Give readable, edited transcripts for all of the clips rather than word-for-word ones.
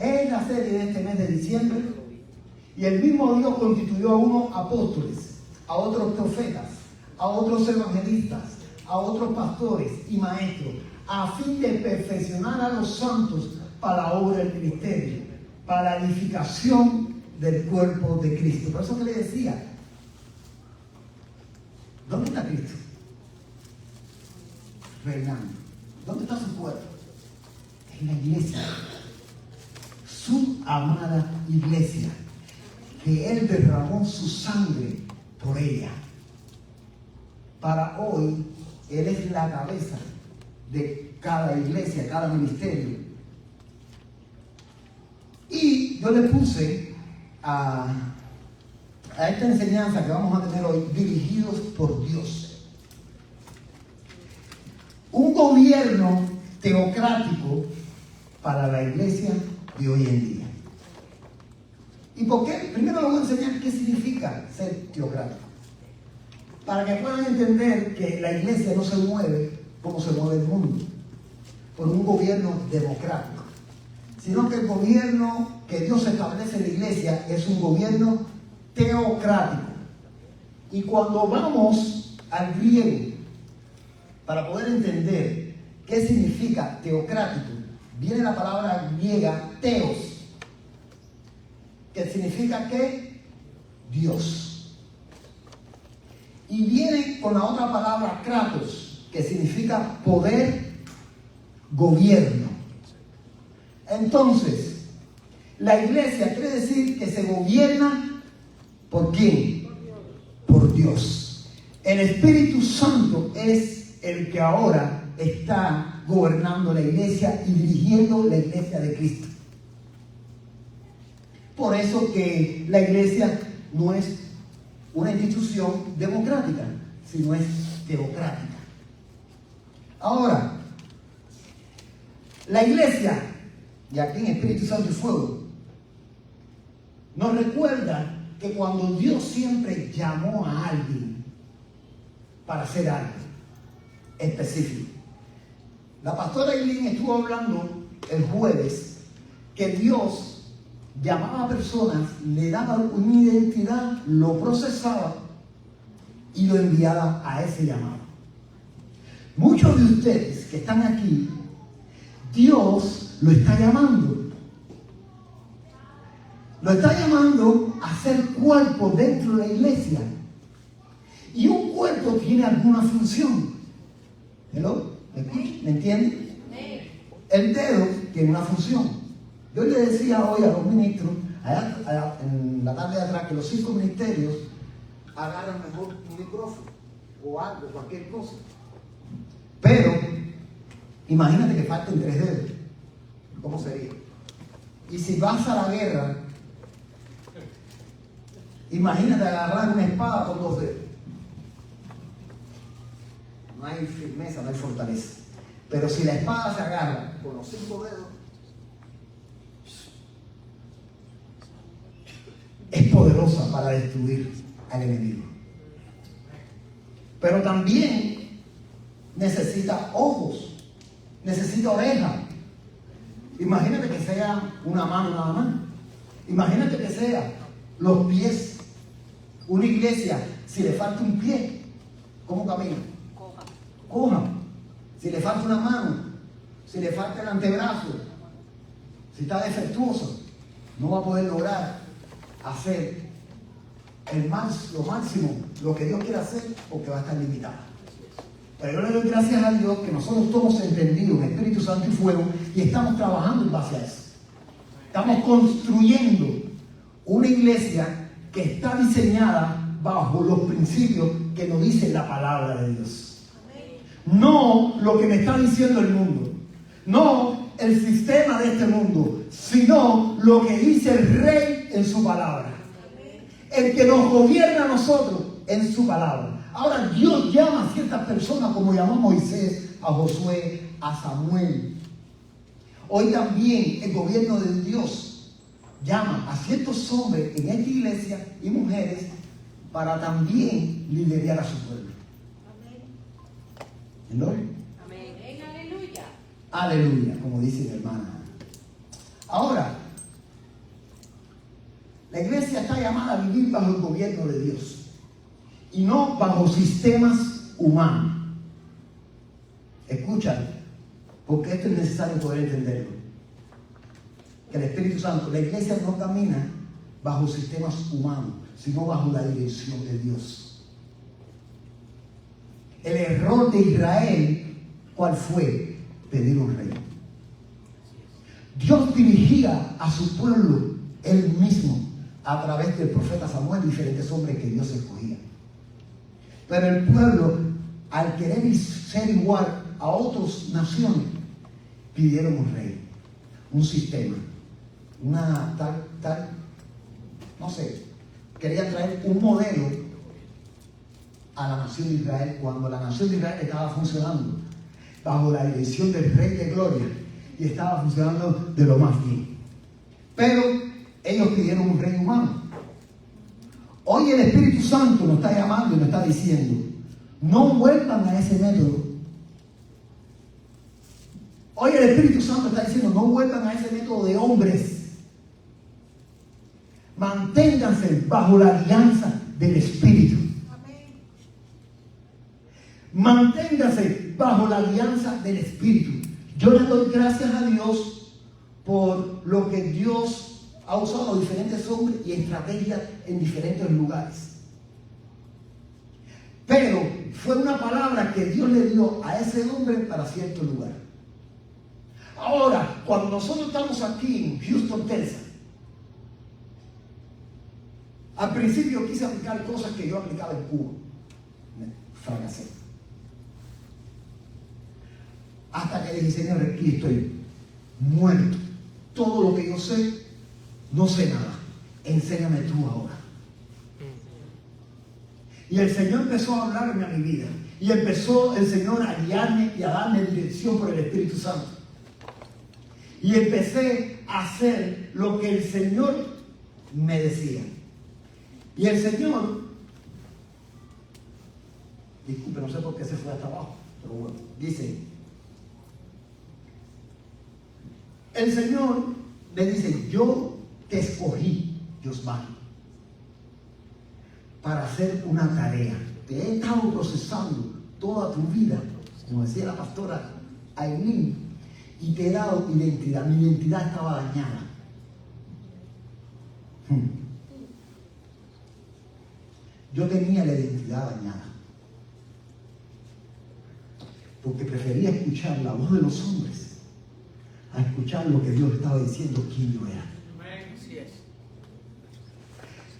en la serie de este mes de diciembre. Y el mismo Dios constituyó a unos apóstoles, a otros profetas, a otros evangelistas, a otros pastores y maestros, a fin de perfeccionar a los santos para la obra del ministerio, para la edificación del cuerpo de Cristo. Por eso que le decía, ¿dónde está Cristo? Reinando. ¿Dónde está su cuerpo? En la iglesia. Su amada iglesia, que Él derramó su sangre por ella. Para hoy, Él es la cabeza de cada iglesia, cada ministerio. Y yo le puse a esta enseñanza que vamos a tener hoy, dirigidos por Dios. Un gobierno teocrático para la iglesia de hoy en día. ¿Y por qué? Primero les voy a enseñar qué significa ser teocrático. Para que puedan entender que la iglesia no se mueve como se mueve el mundo, por un gobierno democrático, sino que el gobierno que Dios establece en la iglesia es un gobierno teocrático. Y cuando vamos al griego, para poder entender qué significa teocrático, viene la palabra griega teos, que significa ¿qué? Dios. Y viene con la otra palabra kratos, que significa poder, gobierno. Entonces, la iglesia quiere decir que se gobierna ¿por quién? Por Dios. El Espíritu Santo es el que ahora está gobernando la iglesia y dirigiendo la iglesia de Cristo. Por eso que la iglesia no es una institución democrática, sino es teocrática. Ahora, la iglesia, y aquí en Espíritu Santo y Fuego, nos recuerda que cuando Dios siempre llamó a alguien para hacer algo específico. La pastora Eileen estuvo hablando el jueves que Dios llamaba a personas, le daba una identidad, lo procesaba y lo enviaba a ese llamado. Muchos de ustedes que están aquí, Dios lo está llamando. Lo está llamando a ser cuerpo dentro de la iglesia. Y un cuerpo tiene alguna función. ¿Hello? ¿Me entienden? El dedo tiene una función. Yo le decía hoy a los ministros, allá en la tarde de atrás, que los 5 ministerios agarran mejor un micrófono o algo, cualquier cosa. Pero, imagínate que falten 3 dedos. ¿Cómo sería? Y si vas a la guerra, imagínate agarrar una espada con 2 dedos. No hay firmeza, no hay fortaleza. Pero si la espada se agarra con los 5 dedos, es poderosa para destruir al enemigo. Pero también necesita ojos, necesita orejas. Imagínate que sea una mano nada más. Imagínate que sea los pies. Una iglesia, si le falta un pie, ¿cómo camina? Coja. Si le falta una mano, si le falta el antebrazo, si está defectuoso, no va a poder lograr hacer lo máximo, lo que Dios quiere hacer, porque va a estar limitado. Pero yo le doy gracias a Dios que nosotros todos entendidos en Espíritu Santo y Fuego y estamos trabajando en base a eso. Estamos construyendo una iglesia que está diseñada bajo los principios que nos dice la palabra de Dios. No lo que me está diciendo el mundo, no el sistema de este mundo, sino lo que dice el Rey en su palabra. El que nos gobierna a nosotros en su palabra. Ahora Dios llama a ciertas personas como llamó a Moisés, a Josué, a Samuel. Hoy también el gobierno de Dios llama a ciertos hombres en esta iglesia y mujeres para también liderar a su pueblo. Amén. Amén. Aleluya. Aleluya, como dice mi hermana. Ahora, iglesia está llamada a vivir bajo el gobierno de Dios y no bajo sistemas humanos. Escucha, porque esto es necesario poder entenderlo. Que el Espíritu Santo, la iglesia no camina bajo sistemas humanos, sino bajo la dirección de Dios. El error de Israel, ¿cuál fue? Pedir un rey. Dios dirigía a su pueblo él mismo a través del profeta Samuel, diferentes hombres que Dios escogía. Pero el pueblo, al querer ser igual a otras naciones, pidieron un rey, un sistema, una tal, no sé, querían traer un modelo a la nación de Israel cuando la nación de Israel estaba funcionando bajo la dirección del Rey de Gloria y estaba funcionando de lo más bien. Pero ellos pidieron un rey humano. Hoy el Espíritu Santo nos está llamando y nos está diciendo, no vuelvan a ese método. Hoy el Espíritu Santo está diciendo, no vuelvan a ese método de hombres. Manténganse bajo la alianza del Espíritu. Manténganse bajo la alianza del Espíritu. Yo le doy gracias a Dios por lo que Dios ha usado a diferentes hombres y estrategias en diferentes lugares. Pero fue una palabra que Dios le dio a ese hombre para cierto lugar. Ahora, cuando nosotros estamos aquí en Houston, Texas, al principio quise aplicar cosas que yo aplicaba en Cuba. Fracasé. Hasta que dije, Señor, aquí estoy muerto. Todo lo que yo sé, no sé nada. Enséñame tú ahora. Y el Señor empezó a hablarme a mi vida. Y empezó el Señor a guiarme y a darme dirección por el Espíritu Santo. Y empecé a hacer lo que el Señor me decía. Y el Señor, disculpe, no sé por qué se fue hasta abajo, pero bueno, dice, el Señor le dice, yo te escogí, Yosmani, para hacer una tarea. Te he estado procesando toda tu vida, como decía la pastora Aileen, y te he dado identidad. Mi identidad estaba dañada. Yo tenía la identidad dañada. Porque prefería escuchar la voz de los hombres a escuchar lo que Dios estaba diciendo quién yo era.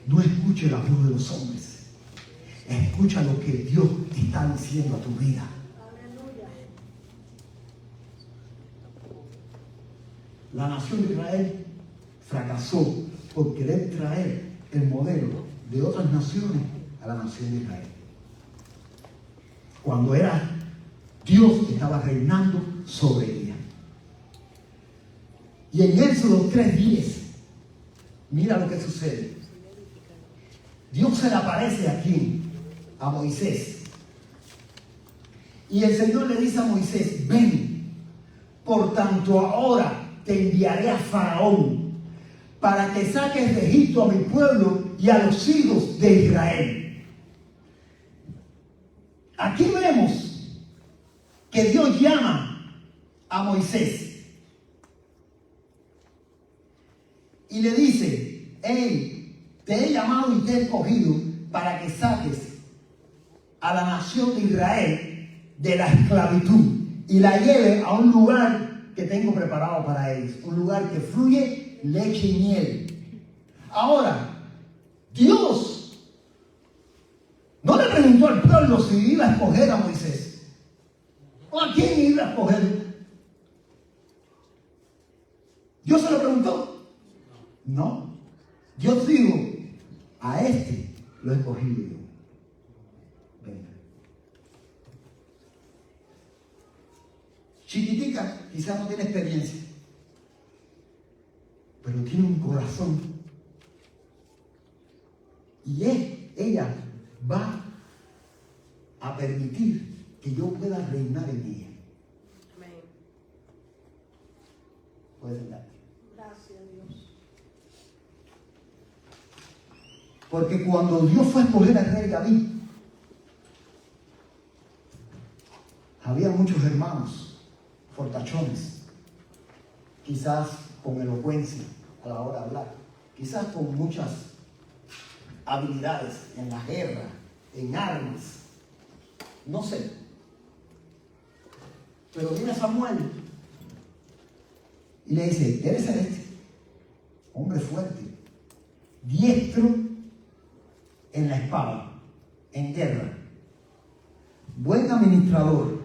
No escuche la voz de los hombres. Escucha lo que Dios está diciendo a tu vida. La nación de Israel fracasó por querer traer el modelo de otras naciones a la nación de Israel. Cuando era Dios que estaba reinando sobre ella. Y en Éxodo 3:10, mira lo que sucede. Dios se le aparece aquí a Moisés. Y el Señor le dice a Moisés, ven, por tanto ahora te enviaré a Faraón para que saques de Egipto a mi pueblo y a los hijos de Israel. Aquí vemos que Dios llama a Moisés y le dice, hey, te he llamado y te he escogido para que saques a la nación de Israel de la esclavitud y la lleves a un lugar que tengo preparado para ellos, un lugar que fluye leche y miel. Ahora, Dios no le preguntó al pueblo si iba a escoger a Moisés o a quién iba a escoger. ¿Dios se lo preguntó? No. Dios dijo, a este lo he escogido yo. Venga. Chiquitica, quizás no tiene experiencia, pero tiene un corazón. Y ella va a permitir que yo pueda reinar en ella. Amén. Puedes sentarte. Gracias, Dios. Porque cuando Dios fue a escoger al rey David, había muchos hermanos fortachones, quizás con elocuencia a la hora de hablar, quizás con muchas habilidades en la guerra, en armas, no sé. Pero viene Samuel y le dice, debe ser este, hombre fuerte, diestro en la espada, en guerra, buen administrador.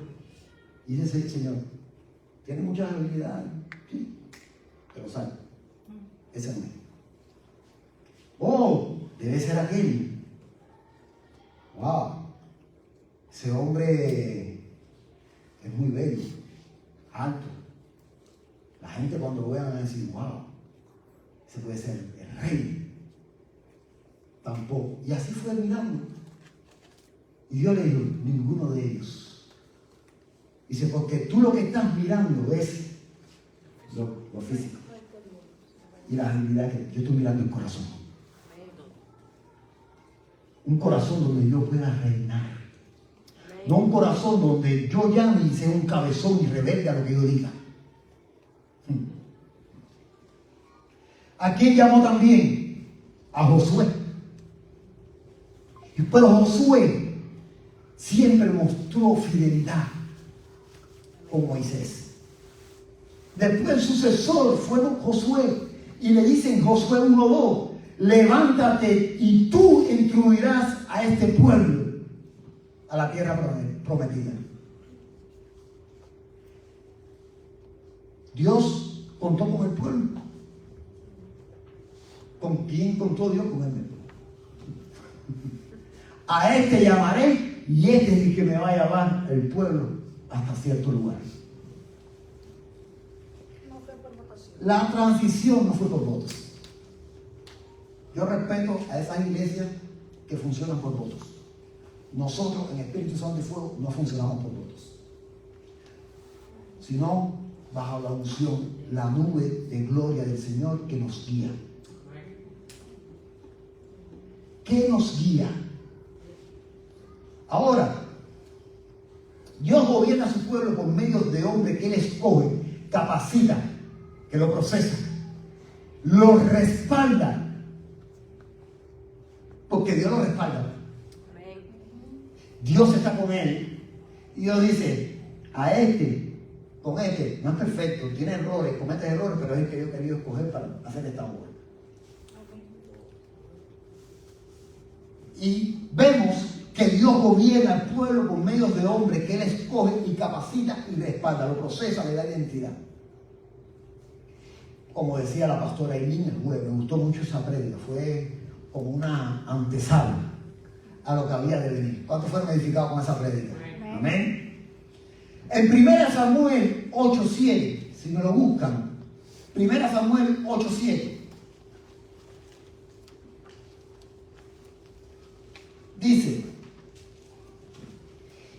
Y dice el Señor, tiene muchas habilidades, sí, pero sabe, ese no es. Oh, debe ser aquel. Wow, ese hombre es muy bello, alto. La gente cuando lo vean va a decir, wow, ese puede ser el rey. Tampoco. Y así fue mirando. Y Dios le dijo, ninguno de ellos. Dice, porque tú lo que estás mirando es lo físico. Y la habilidad que yo estoy mirando el corazón. Un corazón donde yo pueda reinar. No un corazón donde yo llame y sea un cabezón y rebelde a lo que yo diga. ¿A quién llamó también? A Josué. Pero Josué siempre mostró fidelidad con Moisés. Después el sucesor fue Josué. Y le dicen Josué 1:2, levántate y tú instruirás a este pueblo a la tierra prometida. Dios contó con el pueblo. ¿Con quién contó Dios? Con él. A este llamaré y este es el que me va a llevar el pueblo hasta cierto lugar. La transición no fue por votos. Yo respeto a esas iglesias que funcionan por votos. Nosotros en Espíritu Santo y Fuego no funcionamos por votos, sino bajo la unción, la nube de gloria del Señor que nos guía. ¿Qué nos guía? Ahora, Dios gobierna a su pueblo por medio de hombres que Él escoge, capacita, que lo procesa, lo respalda, porque Dios lo respalda. Dios está con él y Dios dice, a este, con este, no es perfecto, tiene errores, comete errores, pero es el que yo he querido escoger para hacer esta obra. Y vemos que Dios gobierna al pueblo por medio de hombres que Él escoge y capacita y respalda, lo procesa, le da identidad. Como decía la pastora Eileen el jueves, me gustó mucho esa prédica, fue como una antesala a lo que había de venir. ¿Cuántos fueron edificados con esa prédica? Amén. En 1 Samuel 8:7, si me lo buscan, 1 Samuel 8:7. Dice,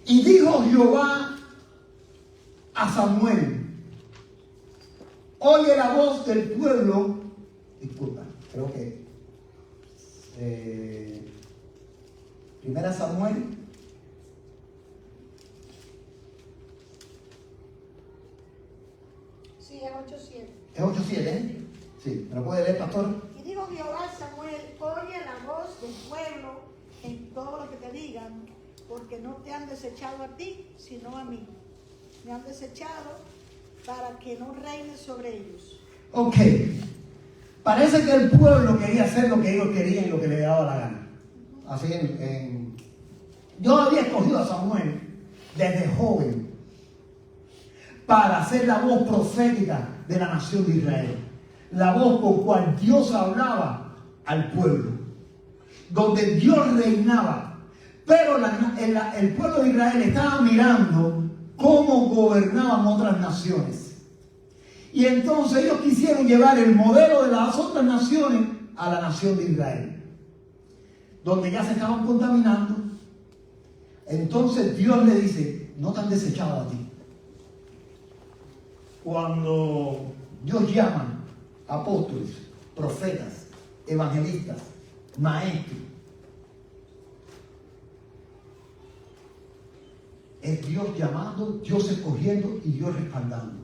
y dijo Jehová a Samuel, oye la voz del pueblo, disculpa, creo que 1 Samuel sí, es 8:7. es 8:7, ¿eh? Sí, ¿me lo puede leer, pastor? Y dijo Jehová a Samuel, oye la voz del pueblo en todo lo que te digan, porque no te han desechado a ti, sino a mí. Me han desechado para que no reines sobre ellos. Ok. Parece que el pueblo quería hacer lo que ellos querían y lo que le daba la gana. Así yo había escogido a Samuel desde joven para ser la voz profética de la nación de Israel. La voz por cual Dios hablaba al pueblo. Donde Dios reinaba. Pero el pueblo de Israel estaba mirando cómo gobernaban otras naciones. Y entonces ellos quisieron llevar el modelo de las otras naciones a la nación de Israel, donde ya se estaban contaminando. Entonces Dios le dice, no te han desechado a ti. Cuando Dios llama apóstoles, profetas, evangelistas, maestro. Es Dios llamando, Dios escogiendo y Dios respaldando.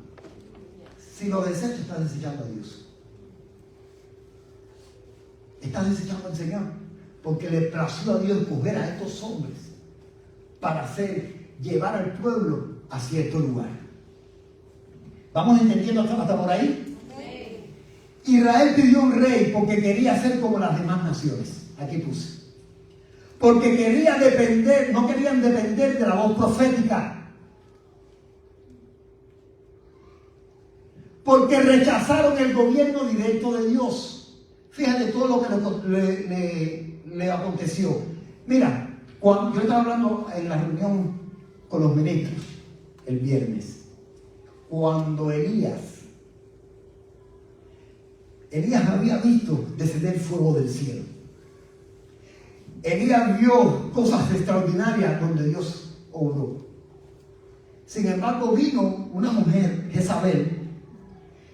Si lo desechas, estás desechando a Dios. Estás desechando al Señor. Porque le plació a Dios escoger a estos hombres para llevar al pueblo a cierto lugar. ¿Vamos entendiendo hasta por ahí? Sí. Israel pidió un rey porque quería ser como las demás naciones. Aquí puse. Porque quería depender, no querían depender de la voz profética. Porque rechazaron el gobierno directo de Dios. Fíjate todo lo que le aconteció. Mira, cuando yo estaba hablando en la reunión con los ministros el viernes, cuando Elías había visto descender fuego del cielo. Elías vio cosas extraordinarias donde Dios obró. Sin embargo, vino una mujer, Jezabel,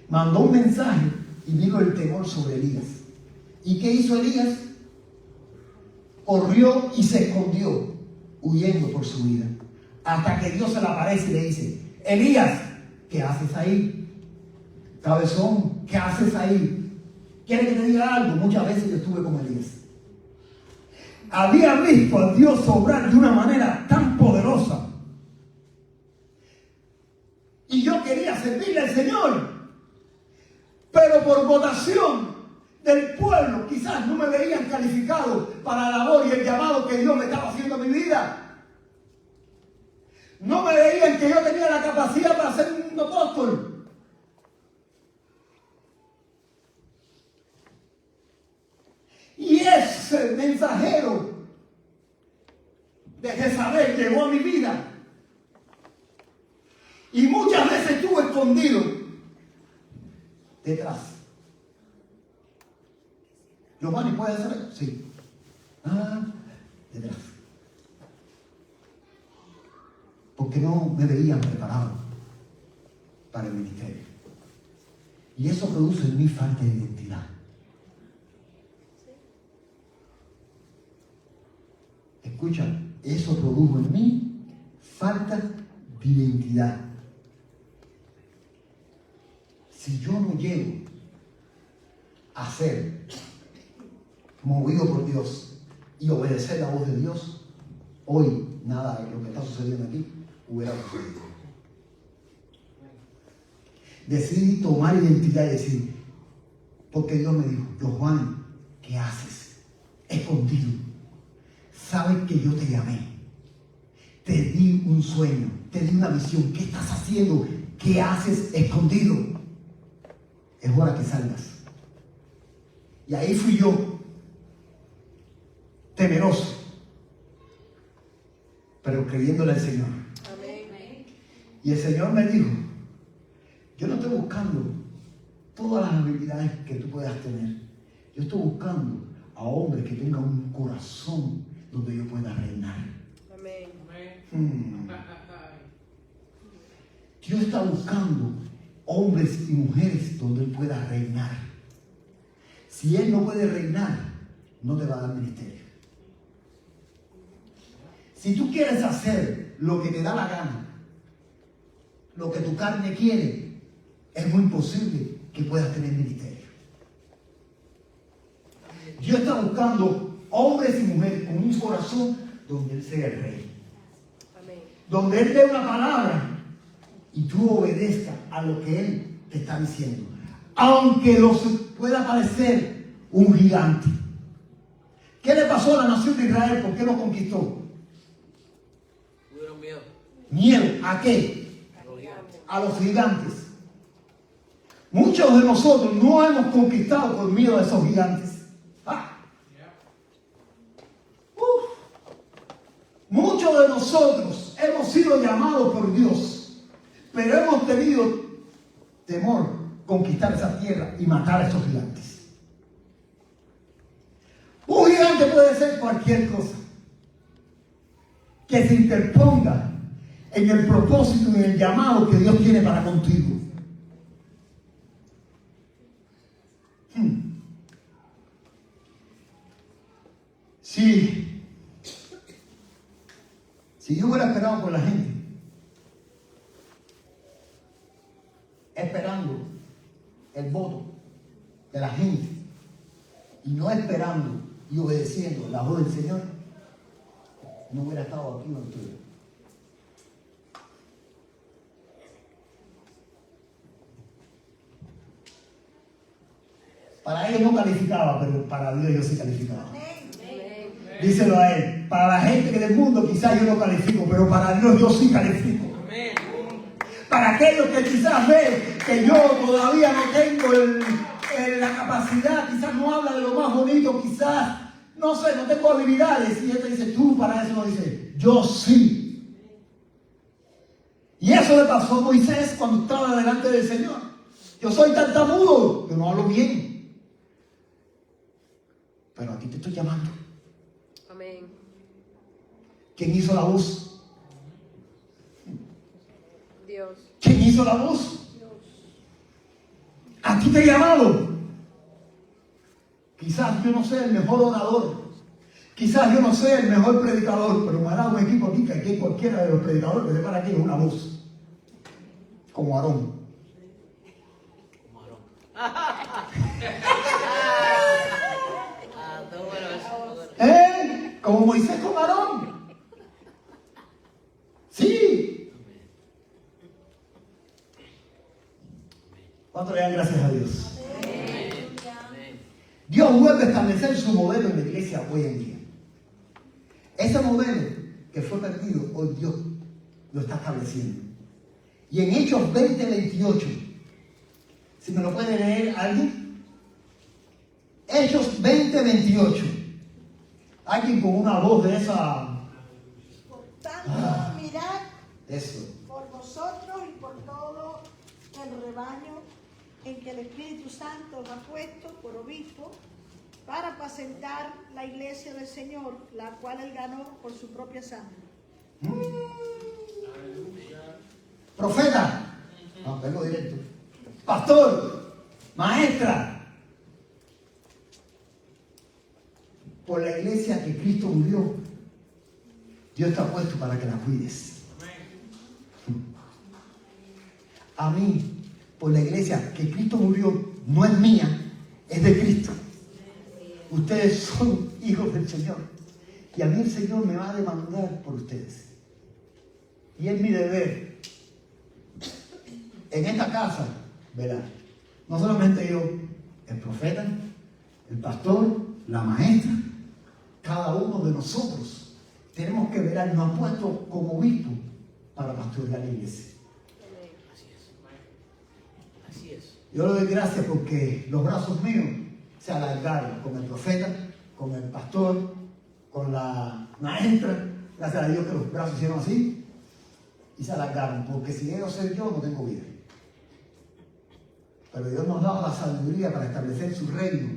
mandó un mensaje y vino el temor sobre Elías. ¿Y qué hizo Elías? Corrió y se escondió, huyendo por su vida. Hasta que Dios se le aparece y le dice: Elías, ¿qué haces ahí? Cabezón, ¿qué haces ahí? ¿Quieres que te diga algo? Muchas veces yo estuve con Elías. Había visto a Dios obrar de una manera tan poderosa. Y yo quería servirle al Señor. Pero por votación del pueblo, quizás no me veían calificado para la labor y el llamado que Dios me estaba haciendo en mi vida. No me veían que yo tenía la capacidad para ser un apóstol. Y ese mensajero de Jezabel llegó a mi vida. Y muchas veces estuve escondido detrás. Giovanni, ¿puede hacer eso? Sí. Detrás. Porque no me veían preparado para el ministerio. Y eso produce en mí falta de identidad. Escucha, eso produjo en mí falta de identidad. Si yo no llego a ser movido por Dios y obedecer la voz de Dios, hoy nada de lo que está sucediendo aquí hubiera sucedido. Decidí tomar identidad y decir, porque Dios me dijo: Juan, ¿qué haces? Escondido. Sabes que yo te llamé, te di un sueño, te di una visión. ¿Qué estás haciendo? ¿Qué haces escondido? Es hora que salgas. Y ahí fui yo, temeroso, pero creyéndole al Señor. Amén. Y el Señor me dijo: yo no estoy buscando todas las habilidades que tú puedas tener. Yo estoy buscando a hombres que tengan un corazón donde yo pueda reinar. Amén. Dios está buscando hombres y mujeres donde Él pueda reinar. Si Él no puede reinar, no te va a dar ministerio. Si tú quieres hacer lo que te da la gana, lo que tu carne quiere, es muy imposible que puedas tener ministerio. Dios está buscando hombres y mujeres con un corazón donde Él sea el rey. Amén. Donde Él dé una palabra y tú obedezcas a lo que Él te está diciendo. Aunque pueda parecer un gigante. ¿Qué le pasó a la nación de Israel? ¿Por qué lo conquistó? Tuvieron miedo. ¿Miedo a qué? A los gigantes. Muchos de nosotros no hemos conquistado por miedo a esos gigantes. Muchos de nosotros hemos sido llamados por Dios, pero hemos tenido temor conquistar esa tierra y matar a esos gigantes. Un gigante puede ser cualquier cosa que se interponga en el propósito y en el llamado que Dios tiene para contigo. Si yo hubiera esperado por la gente, esperando el voto de la gente y no esperando y obedeciendo la voz del Señor, no hubiera estado aquí con ustedes. Para ellos no calificaba, pero para Dios yo sí calificaba. Díselo a él. Para la gente del mundo quizás yo no califico, pero para Dios yo sí califico. Para aquellos que quizás ven que yo todavía no tengo la capacidad, quizás no habla de lo más bonito, quizás, no sé, no tengo habilidades. Y él te dice, tú para eso no dice, yo sí. Y eso le pasó a Moisés cuando estaba delante del Señor. Yo soy tartamudo, yo no hablo bien. Pero a ti te estoy llamando. Amén. ¿Quién hizo la voz? Dios. ¿Quién hizo la voz? A ti te he llamado. Quizás yo no sea el mejor orador. Quizás yo no sea el mejor predicador, pero me ha dado un equipo aquí que aquí cualquiera de los predicadores que sepan aquí es una voz. Como Aarón. Como Moisés con Aarón. Sí. ¿Cuánto le dan gracias a Dios? Dios vuelve a establecer su modelo en la iglesia hoy en día. Ese modelo que fue perdido, hoy Dios lo está estableciendo. Y en Hechos 20:28, si me lo puede leer alguien. Hechos 20:28. Alguien con una voz de esa. Por tanto, mirad Eso. por vosotros y por todo el rebaño en que el Espíritu Santo os ha puesto por obispo para apacentar la iglesia del Señor, la cual él ganó por su propia sangre. Profeta. No, vengo directo. Pastor. Maestra. Por la iglesia que Cristo murió, Dios te ha puesto para que la cuides. A mí, por la iglesia que Cristo murió, no es mía, es de Cristo. Ustedes son hijos del Señor. Y a mí el Señor me va a demandar por ustedes. Y es mi deber, en esta casa, ¿verdad? No solamente yo, el profeta, el pastor, la maestra, cada uno de nosotros tenemos que velar, nos ha puesto como obispo para pastorear la iglesia. Así es. Yo le doy gracias porque los brazos míos se alargaron con el profeta, con el pastor, con la maestra. Gracias a Dios que los brazos hicieron así y se alargaron, porque si ellos ser yo no tengo vida. Pero Dios nos da la sabiduría para establecer su reino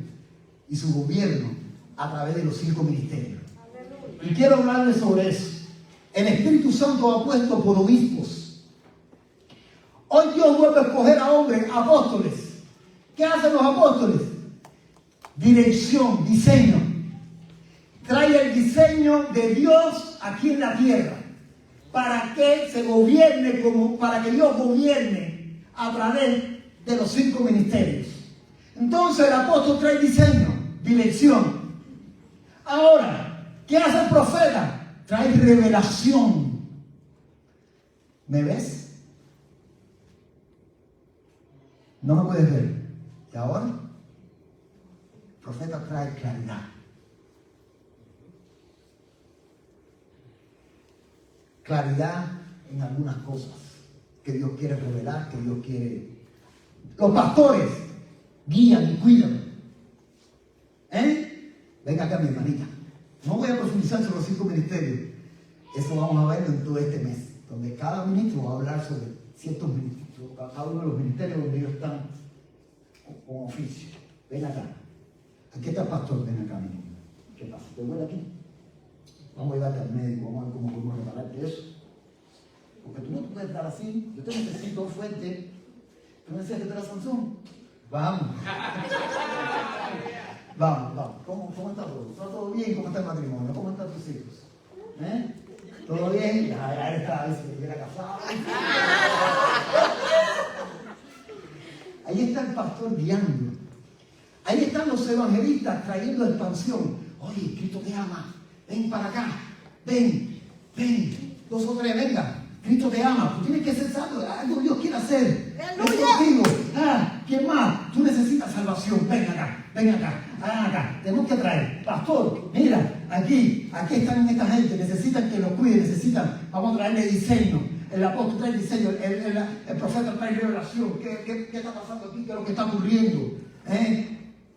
y su gobierno a través de los 5 ministerios. Y quiero hablarles sobre eso. El Espíritu Santo ha puesto por obispos. Hoy Dios vuelve a escoger a hombres, apóstoles. ¿Qué hacen los apóstoles? Dirección, diseño. Trae el diseño de Dios aquí en la tierra. Para que se gobierne, para que Dios gobierne a través de los 5 ministerios. Entonces el apóstol trae diseño, dirección. Ahora, ¿qué hace el profeta? Trae revelación. ¿Me ves? No me puedes ver. ¿Y ahora? El profeta trae claridad. Claridad en algunas cosas que Dios quiere revelar, que Dios quiere. Los pastores guían y cuidan. Venga acá, mi hermanita. No voy a profundizar sobre los 5 ministerios. Eso vamos a verlo en todo este mes, donde cada ministro va a hablar sobre ciertos ministerios, cada uno de los ministerios donde ellos están con oficio. Ven acá. Aquí está el pastor, ven acá, mi niño. ¿Qué pasa? ¿Te duele aquí? Vamos a llevarte al médico, vamos a ver cómo podemos repararte eso. Porque tú no puedes estar así. Yo te necesito fuerte. ¿Tú me decías que te era Sansón? Vamos. Vamos. ¿Cómo? ¿Cómo está todo? ¿Está todo bien? ¿Cómo está el matrimonio? ¿Cómo están tus hijos? ¿Todo bien? Ya está, dice que era casado. Ahí está el pastor guiando. Ahí están los evangelistas trayendo expansión. Oye, Cristo te ama. Ven para acá. Ven. 2 o 3, venga. Cristo te ama. Tú tienes que ser salvo. Algo Dios quiere hacer. Contigo. ¿Quién más? Tú necesitas salvación. Ven acá. Hagan acá. Tenemos que traer. Pastor, mira, aquí están esta gente. Necesitan que los cuide. Vamos a traerle diseño. El apóstol trae diseño. El profeta trae revelación. ¿Qué está pasando aquí? ¿Qué es lo que está ocurriendo?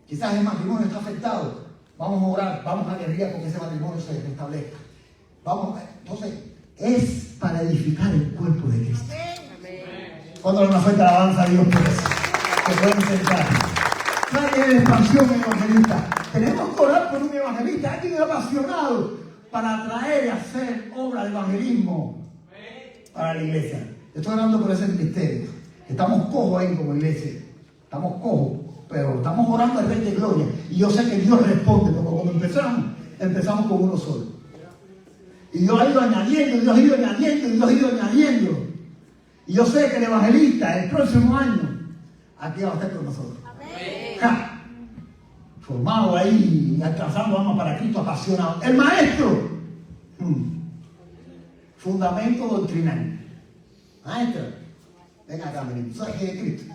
Quizás el matrimonio está afectado. Vamos a orar. Vamos a guerrear porque ese matrimonio se restablezca. Entonces, es para edificar el cuerpo de Cristo. Cuando hay una fuerte alabanza a Dios por eso. Se pueden sentar. Trae expansión evangelista. Tenemos que orar por un evangelista, alguien apasionado para traer y hacer obra de evangelismo para la iglesia. Estoy orando por ese ministerio. Estamos cojos ahí como iglesia. Estamos cojos, pero estamos orando al Rey de Gloria. Y yo sé que Dios responde, porque cuando empezamos con uno solo. Y Dios ha ido añadiendo, Y yo sé que el evangelista, el próximo año, aquí va a estar con nosotros. Formado ahí, alcanzando alma para Cristo, apasionado. El maestro. Fundamento doctrinal. Maestro, ven acá, miren. ¿Sabes qué es Cristo?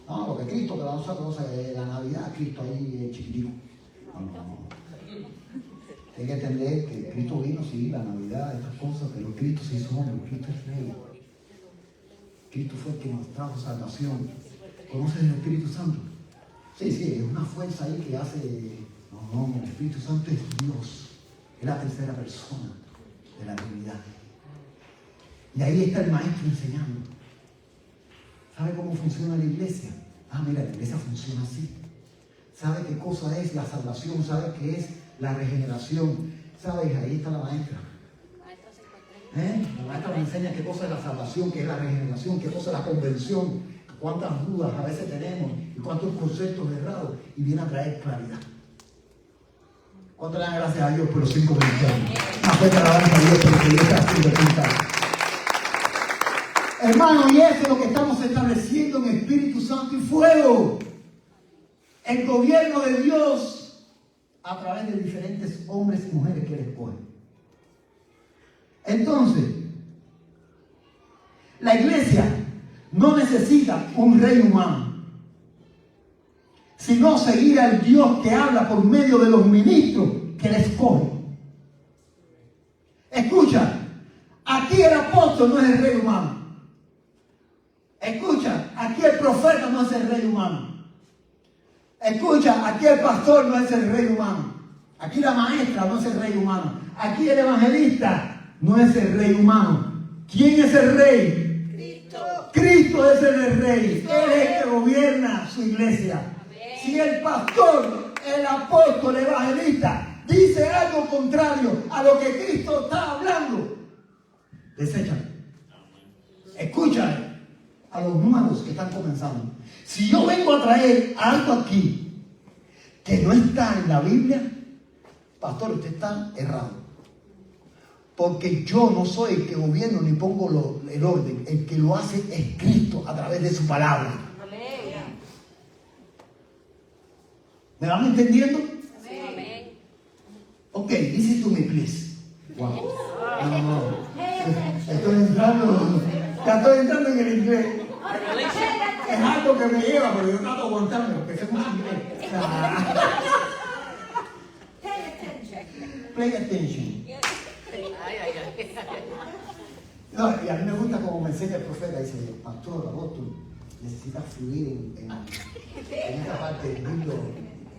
No, porque Cristo que va a usar cosas de la Navidad, Cristo ahí chiquitico. No. Hay que entender que Cristo vino, sí, la Navidad, estas cosas, pero Cristo se hizo hombre, Cristo es rey. Cristo fue el que nos trajo salvación. ¿Conoces el Espíritu Santo? Sí, es una fuerza ahí que hace... No, el Espíritu Santo es Dios. Es la tercera persona de la Trinidad. Y ahí está el maestro enseñando. ¿Sabe cómo funciona la iglesia? Mira, la iglesia funciona así. ¿Sabe qué cosa es la salvación? ¿Sabe qué es la regeneración? ¿Sabes? Ahí está la maestra. La maestra nos enseña qué cosa es la salvación, qué es la regeneración, qué cosa es la convención, cuántas dudas a veces tenemos y cuántos conceptos errados, y viene a traer claridad. ¿Cuánto le dan gracias a Dios por los 5 ministerios? Una fuerte alabanza a Dios por lo que Dios está haciendo aquí. Hermano, y eso es lo que estamos estableciendo en Espíritu Santo y fuego. El gobierno de Dios a través de diferentes hombres y mujeres que Él escoge. Entonces, la iglesia no necesita un rey humano, sino seguir al Dios que habla por medio de los ministros que Él escoge. Escucha, aquí el apóstol no es el rey humano. Escucha, aquí el profeta no es el rey humano. Escucha, aquí el pastor no es el rey humano. Aquí la maestra no es el rey humano. Aquí el evangelista no es el rey humano. ¿Quién es el rey? Cristo. Cristo es el rey. Él es el que gobierna su iglesia. Si el pastor, el apóstol, el evangelista dice algo contrario a lo que Cristo está hablando, deséchalo. Escúchale a los nuevos que están comenzando. Si yo vengo a traer algo aquí que no está en la Biblia, pastor, usted está errado. Porque yo no soy el que gobierno ni pongo el orden. El que lo hace es Cristo a través de su palabra. Amén. ¿Me van entendiendo? Amén. Ok, listen to me, please. Wow. No. Estoy entrando en el inglés. Es algo que me lleva, pero yo trato de aguantarme, porque sé mucho inglés. Pay attention. No, y a mí me gusta como me enseña el profeta. Dice, pastor, apóstol, necesitas fluir en esta parte del libro.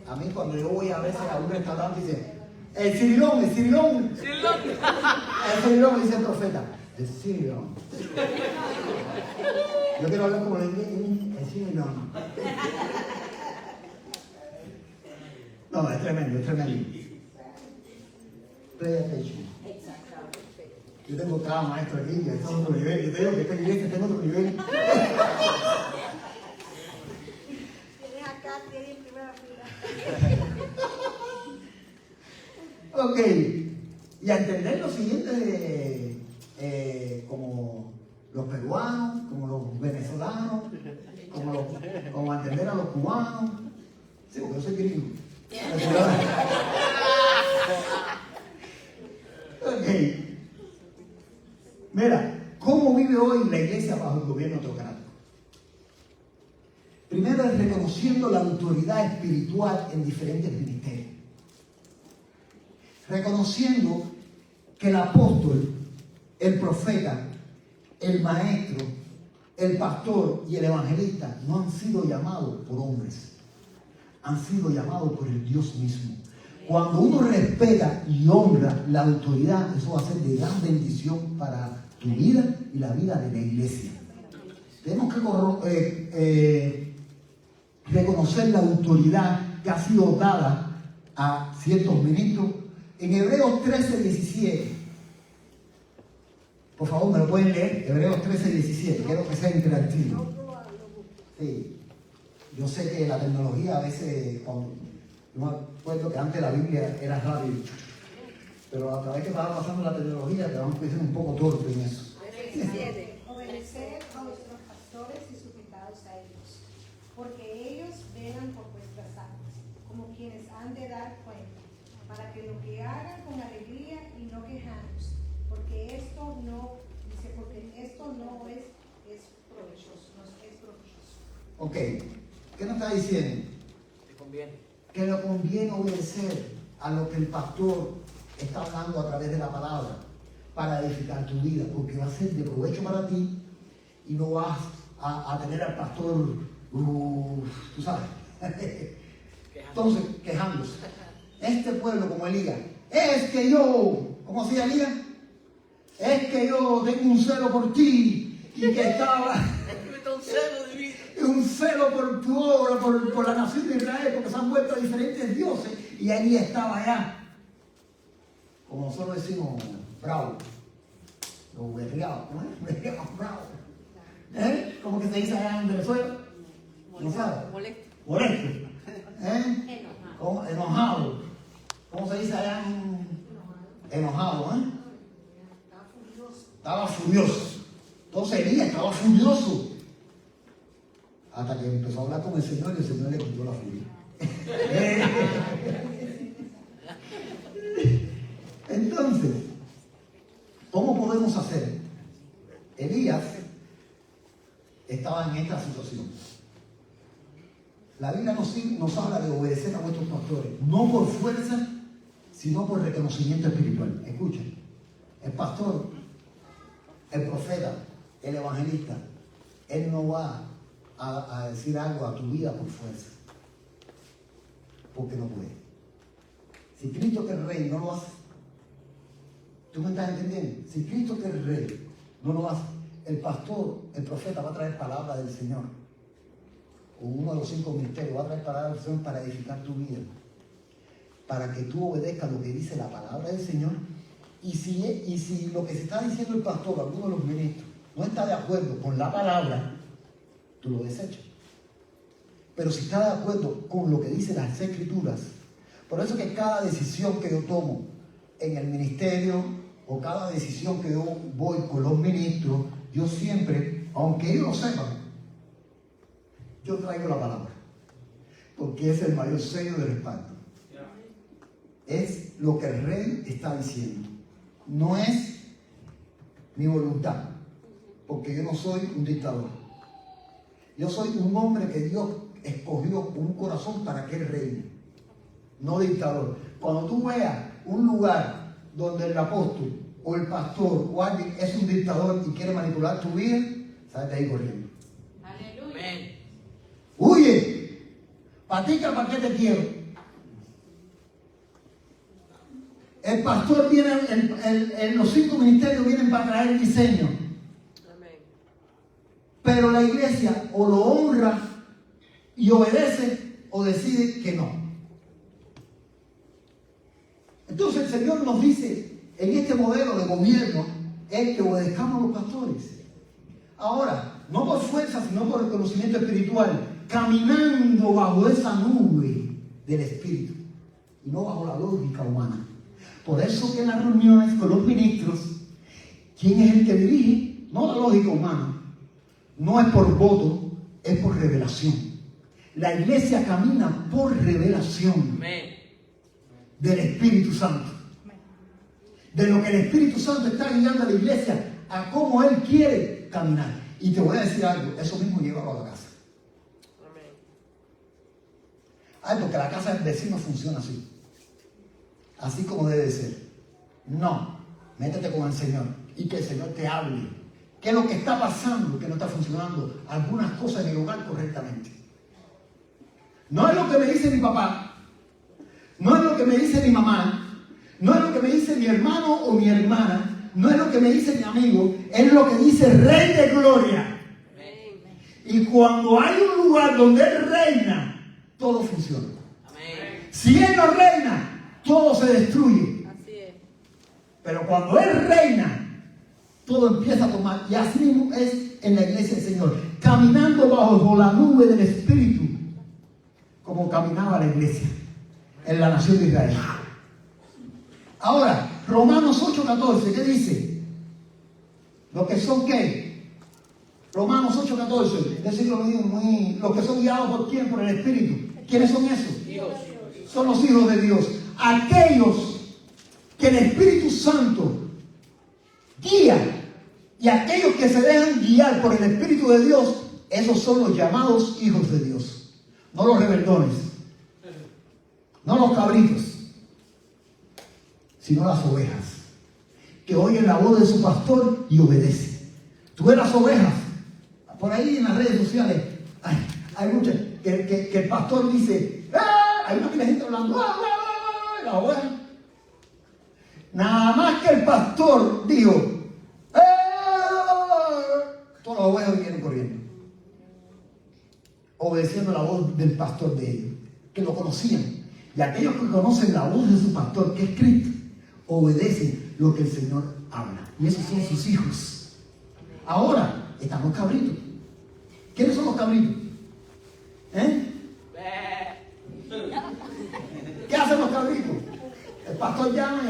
A mí cuando yo voy a veces a un restaurante, dice, el cirilón. El cirilón, dice el profeta. El cirilón. Yo quiero hablar como el cirilón. No, es tremendo, es tremendo. Play attention. Yo tengo cada maestro aquí, que está en otro nivel. Yo te digo que esta iglesia está en otro nivel. Tienes acá, tienes en primera fila. Ok. Y a entender lo siguiente, como los peruanos, como los venezolanos, como a entender a los cubanos. Sí, porque yo soy gringo. Ok. Mira, ¿cómo vive hoy la iglesia bajo el gobierno teocrático? Primero es reconociendo la autoridad espiritual en diferentes ministerios. Reconociendo que el apóstol, el profeta, el maestro, el pastor y el evangelista no han sido llamados por hombres, han sido llamados por el Dios mismo. Cuando uno respeta y honra la autoridad, eso va a ser de gran bendición para tu vida y la vida de la iglesia. Tenemos que reconocer la autoridad que ha sido dada a ciertos ministros. En Hebreos 13:17, por favor, me lo pueden leer. Hebreos 13:17, quiero que sea interactivo. Sí. Yo sé que la tecnología a veces, yo me acuerdo que antes la Biblia era rápido, pero a través que va pasando la tecnología te vamos a ser un poco torpe en eso. Obedecer a vuestros pastores y sujetados a ellos, porque ellos velan por vuestras almas, como quienes han de dar cuenta, para que lo que hagan con alegría y no quejanos, porque esto no es provechoso, no es provechoso. Ok, ¿qué nos está diciendo? Te conviene. Que le conviene obedecer a lo que el pastor está hablando a través de la palabra para edificar tu vida, porque va a ser de provecho para ti y no vas a tener al pastor, tú sabes, entonces quejándose. Este pueblo como Elías, es que yo, ¿cómo hacía Elías? Es que yo tengo un celo por ti y que estaba... Un celo de vida. un celo por tu obra, por la nación de Israel, porque se han vuelto a diferentes dioses. Y ahí estaba allá, como nosotros decimos, bravo, los berreados, ¿no es? Berreados, bravo. ¿Cómo que se dice allá en Venezuela? ¿No sabes? Molesto. Molesto. Enojado. ¿Cómo? Enojado. ¿Cómo se dice allá en enojado? Estaba furioso. Entonces Elías estaba furioso. Hasta que empezó a hablar con el Señor y el Señor le quitó la furia. Entonces, ¿cómo podemos hacer? Elías estaba en esta situación. La Biblia nos habla de obedecer a vuestros pastores, no por fuerza, sino por reconocimiento espiritual. Escuchen, el pastor, el profeta, el evangelista, él no va a decir algo a tu vida por fuerza, porque no puede. Si Cristo que es rey no lo hace, ¿tú me estás entendiendo? Si Cristo que es rey no lo hace, el pastor, el profeta va a traer palabra del Señor, o uno de los 5 ministerios va a traer palabra del Señor para edificar tu vida, para que tú obedezcas lo que dice la palabra del Señor. Y si lo que se está diciendo el pastor, alguno de los ministros, no está de acuerdo con la palabra, tú lo desechas. Pero si está de acuerdo con lo que dicen las Escrituras, por eso que cada decisión que yo tomo en el ministerio o cada decisión que yo voy con los ministros, yo siempre, aunque ellos lo sepan, yo traigo la palabra, porque es el mayor sello de respaldo. Es lo que el rey está diciendo, no es mi voluntad, porque yo no soy un dictador. Yo soy un hombre que Dios escogió con un corazón para que él reine, no dictador. Cuando tú veas un lugar donde el apóstol o el pastor o alguien es un dictador y quiere manipular tu vida, sal de ahí corriendo. Aleluya. Amén. Huye. Patica, ¿para qué te quiero? El pastor viene, los 5 ministerios vienen para traer diseño. Amén. Pero la iglesia o lo honra y obedece o decide que no. Entonces el Señor nos dice en este modelo de gobierno es que obedezcamos a los pastores. Ahora, no por fuerza, sino por el conocimiento espiritual, caminando bajo esa nube del Espíritu y no bajo la lógica humana. Por eso que en las reuniones con los ministros, ¿quién es el que dirige? No la lógica humana. No es por voto, es por revelación. La iglesia camina por revelación del Espíritu Santo. De lo que el Espíritu Santo está guiando a la iglesia a cómo Él quiere caminar. Y te voy a decir algo, eso mismo llévalo a la casa. Ay, porque la casa del vecino funciona así. Así como debe ser. No, métete con el Señor y que el Señor te hable. ¿Qué es lo que está pasando? Que no está funcionando algunas cosas en el hogar correctamente. No es lo que me dice mi papá, no es lo que me dice mi mamá, no es lo que me dice mi hermano o mi hermana, no es lo que me dice mi amigo, es lo que dice el Rey de Gloria. Y cuando hay un lugar donde Él reina, todo funciona. Si Él no reina, todo se destruye. Pero cuando Él reina, todo empieza a tomar. Y así mismo es en la iglesia del Señor. Caminando bajo la nube del Espíritu. Como caminaba la iglesia en la nación de Israel. Ahora, Romanos 8:14, ¿qué dice? Los que son ¿qué? Romanos 8:14. Decirlo muy, los que son guiados por quién, por el Espíritu. ¿Quiénes son esos? Dios. Son los hijos de Dios. Aquellos que el Espíritu Santo guía, y aquellos que se dejan guiar por el Espíritu de Dios, esos son los llamados hijos de Dios. No los rebeldones, no los cabritos, sino las ovejas, que oyen la voz de su pastor y obedecen. Tú ves las ovejas, por ahí en las redes sociales, hay muchas, que el pastor dice, ¡ah! Hay una pila de gente hablando, ¡ah, ah, ah! La oveja. Nada más que el pastor dijo, todas las ovejas vienen corriendo, obedeciendo la voz del pastor de ellos, que lo conocían. Y aquellos que conocen la voz de su pastor, que es Cristo, obedecen lo que el Señor habla. Y esos son sus hijos. Ahora están los cabritos. ¿Quiénes son los cabritos? ¿Qué hacen los cabritos? El pastor llama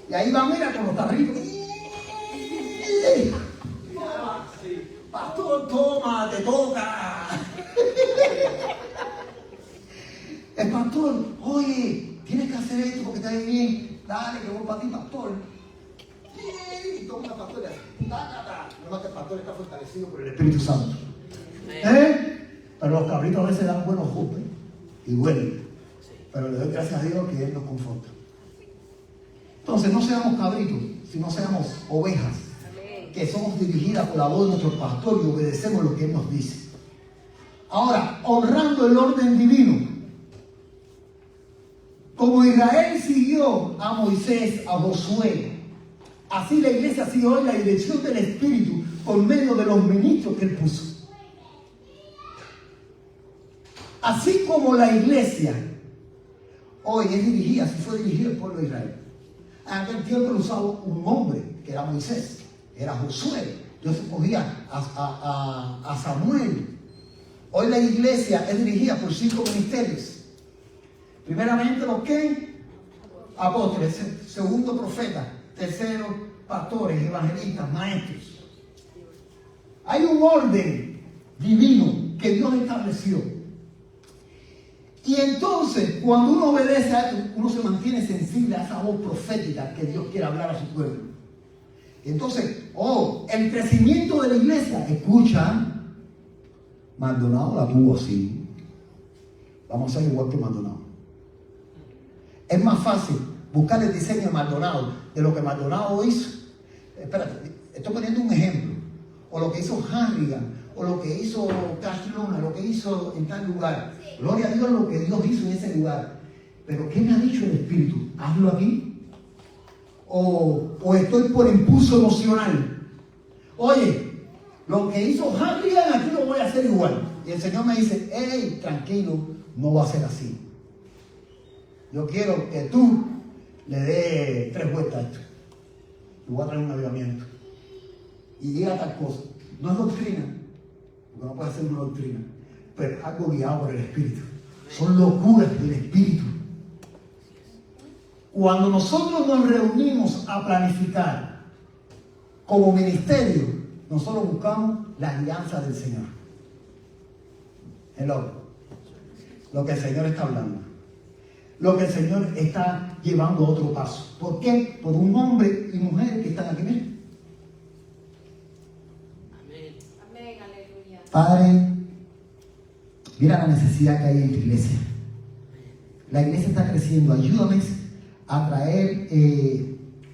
y ahí va, mira, con los tarritos. Pastor, toma, te toca. El pastor, oye, tienes que hacer esto porque te ve bien. Dale, que voy para ti, pastor. Y toma el pastor. No más que el pastor está fortalecido por el Espíritu Santo. Pero los cabritos a veces dan buenos golpes y duelen. Pero le doy gracias a Dios que Él nos conforta. Entonces, no seamos cabritos, sino seamos ovejas, que somos dirigidas por la voz de nuestro pastor y obedecemos lo que Él nos dice. Ahora, honrando el orden divino. Como Israel siguió a Moisés, a Josué, así la iglesia sigue hoy la dirección del Espíritu por medio de los ministros que Él puso. Así como la iglesia hoy es dirigida, así fue dirigida el pueblo de Israel. En aquel tiempo lo usaba un hombre, que era Moisés, era Josué. Dios escogía a Samuel. Hoy la iglesia es dirigida por 5 ministerios. Primeramente los que apóstoles, segundo profetas, tercero pastores, evangelistas, maestros. Hay un orden divino que Dios estableció. Y entonces, cuando uno obedece a esto, uno se mantiene sensible a esa voz profética que Dios quiere hablar a su pueblo. Entonces, el crecimiento de la iglesia, escucha, Maldonado la tuvo así. Vamos a ser igual que Maldonado. Es más fácil buscar el diseño de Maldonado de lo que Maldonado hizo. Espérate, estoy poniendo un ejemplo. O lo que hizo Harrigan, o lo que hizo Castrona, lo que hizo en tal lugar. Gloria a Dios lo que Dios hizo en ese lugar. Pero ¿qué me ha dicho el Espíritu? ¿Hazlo aquí? O estoy por impulso emocional. Oye, lo que hizo Harrigan, aquí lo voy a hacer igual. Y el Señor me dice, hey, tranquilo, no va a ser así. Yo quiero que tú le des 3 vueltas a esto. Te voy a traer un avivamiento. Y diga tal cosa. No es doctrina, porque no puede ser una doctrina, pero algo guiado por el Espíritu. Son locuras del Espíritu. Cuando nosotros nos reunimos a planificar como ministerio, nosotros buscamos la alianza del Señor. Hello. Lo que el Señor está hablando. Lo que el Señor está llevando a otro paso. ¿Por qué? Por un hombre y mujer que están aquí. Miren. Amén. Amén, aleluya. Padre, mira la necesidad que hay en tu iglesia. La iglesia está creciendo. Ayúdame a traer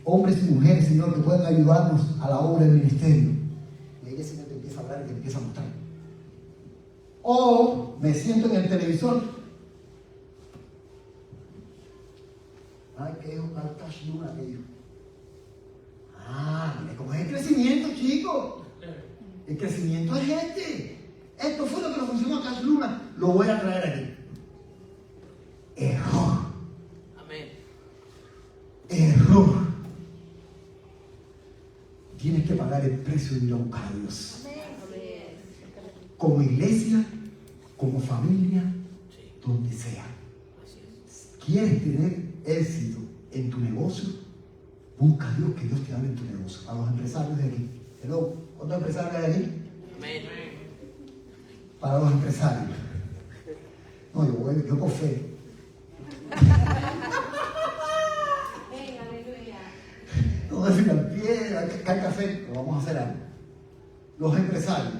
hombres y mujeres, Señor, que puedan ayudarnos a la obra del ministerio. La iglesia te empieza a hablar y te empieza a mostrar. O me siento en el televisor. Ay, que es un Cash Luna aquello. Ah, mire cómo es el crecimiento, chicos. El crecimiento es gente. Esto fue lo que nos funcionó a Cash Luna. Lo voy a traer aquí. Error. Amén. Error. Tienes que pagar el precio de ir a buscar a Dios. Como iglesia, como familia, donde sea. ¿Quieres tener éxito en tu negocio? Busca a Dios, que Dios te hable en tu negocio. A los empresarios de aquí. Hello, ¿cuántos empresarios hay aquí? Amén. Para los empresarios. No, yo por fe. Amén, aleluya. No decir al pie, cae café, lo vamos a hacer algo. Los empresarios.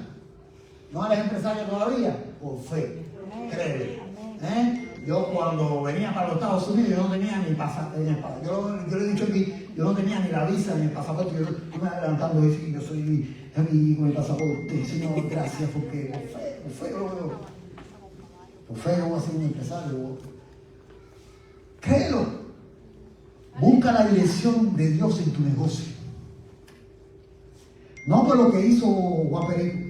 ¿No eres empresario todavía? Por fe. Créeme. Yo cuando venía para los Estados Unidos, yo no tenía ni pasaporte. Yo le he dicho aquí, yo no tenía ni la visa ni el pasaporte. Yo me adelantando y decir, yo soy aquí con el pasaporte. Señor, gracias, porque por fe yo voy a ser un empresario. Créelo. Busca la dirección de Dios en tu negocio. No por lo que hizo Guaperico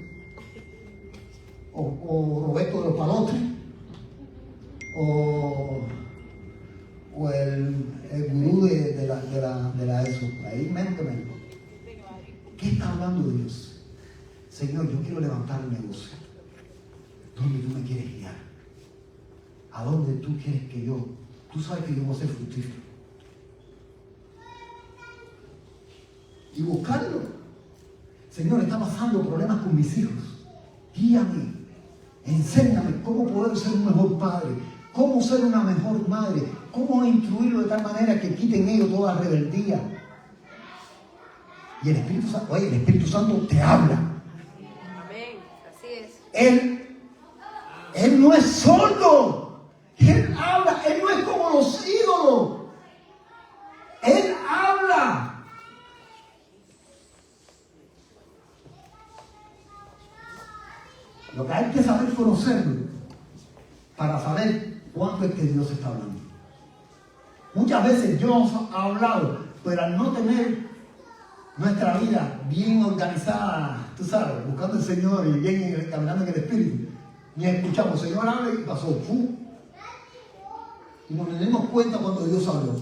o Roberto de los Palotres o el gurú de la ESO. Ahí menos que menos. ¿Qué está hablando Dios? Señor, yo quiero levantar un negocio. ¿Dónde tú me quieres guiar? ¿A dónde tú quieres que yo? Tú sabes que yo voy a ser fructífero. Y buscarlo. Señor, está pasando problemas con mis hijos. Guíame. Enséñame cómo poder ser un mejor padre. Cómo ser una mejor madre. Cómo instruirlo de tal manera que quiten ellos toda rebeldía. Y el Espíritu Santo te habla. Amén. Así es. Él no es sordo. Él habla. Él no es como los ídolos. Él habla. Lo que hay que saber conocerlo para saber cuánto es que Dios está hablando. Muchas veces Dios ha hablado, pero al no tener nuestra vida bien organizada, tú sabes, buscando al Señor y bien caminando en el Espíritu, ni escuchamos, Señor habla y pasó. Y nos dimos cuenta cuando Dios habló.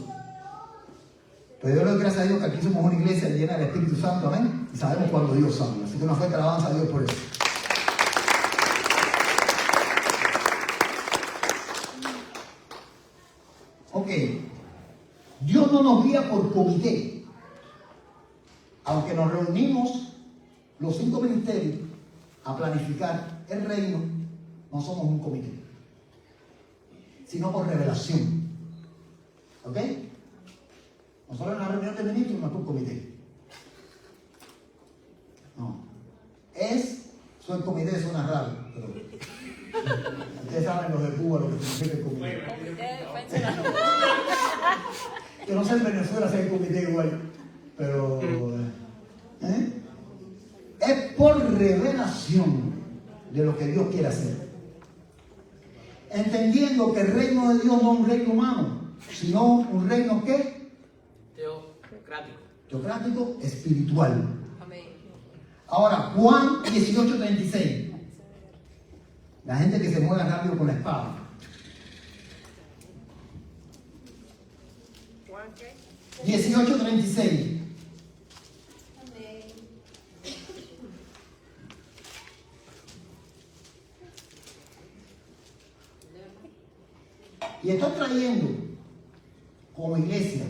Pero yo le doy gracias a Dios que aquí somos una iglesia llena del Espíritu Santo, amén, y sabemos cuando Dios habla. Así que una fuerte alabanza a Dios por eso. Ok, Dios no nos guía por comité. Aunque nos reunimos los 5 ministerios a planificar el reino, no somos un comité, sino por revelación. ¿Ok? Nosotros en la reunión de ministros no es por comité. No. El comité suena raro, pero ustedes saben los de Cuba lo que significa el comité. Yo no sé en Venezuela si hay comité igual, pero es por revelación de lo que Dios quiere hacer. Entendiendo que el reino de Dios no es un reino humano, sino un reino ¿qué? Teocrático. Teocrático, espiritual. Amén. Ahora, Juan 18:36. La gente que se mueve rápido con la espada. ¿Juan qué? 18:36. Y estoy trayendo como iglesia,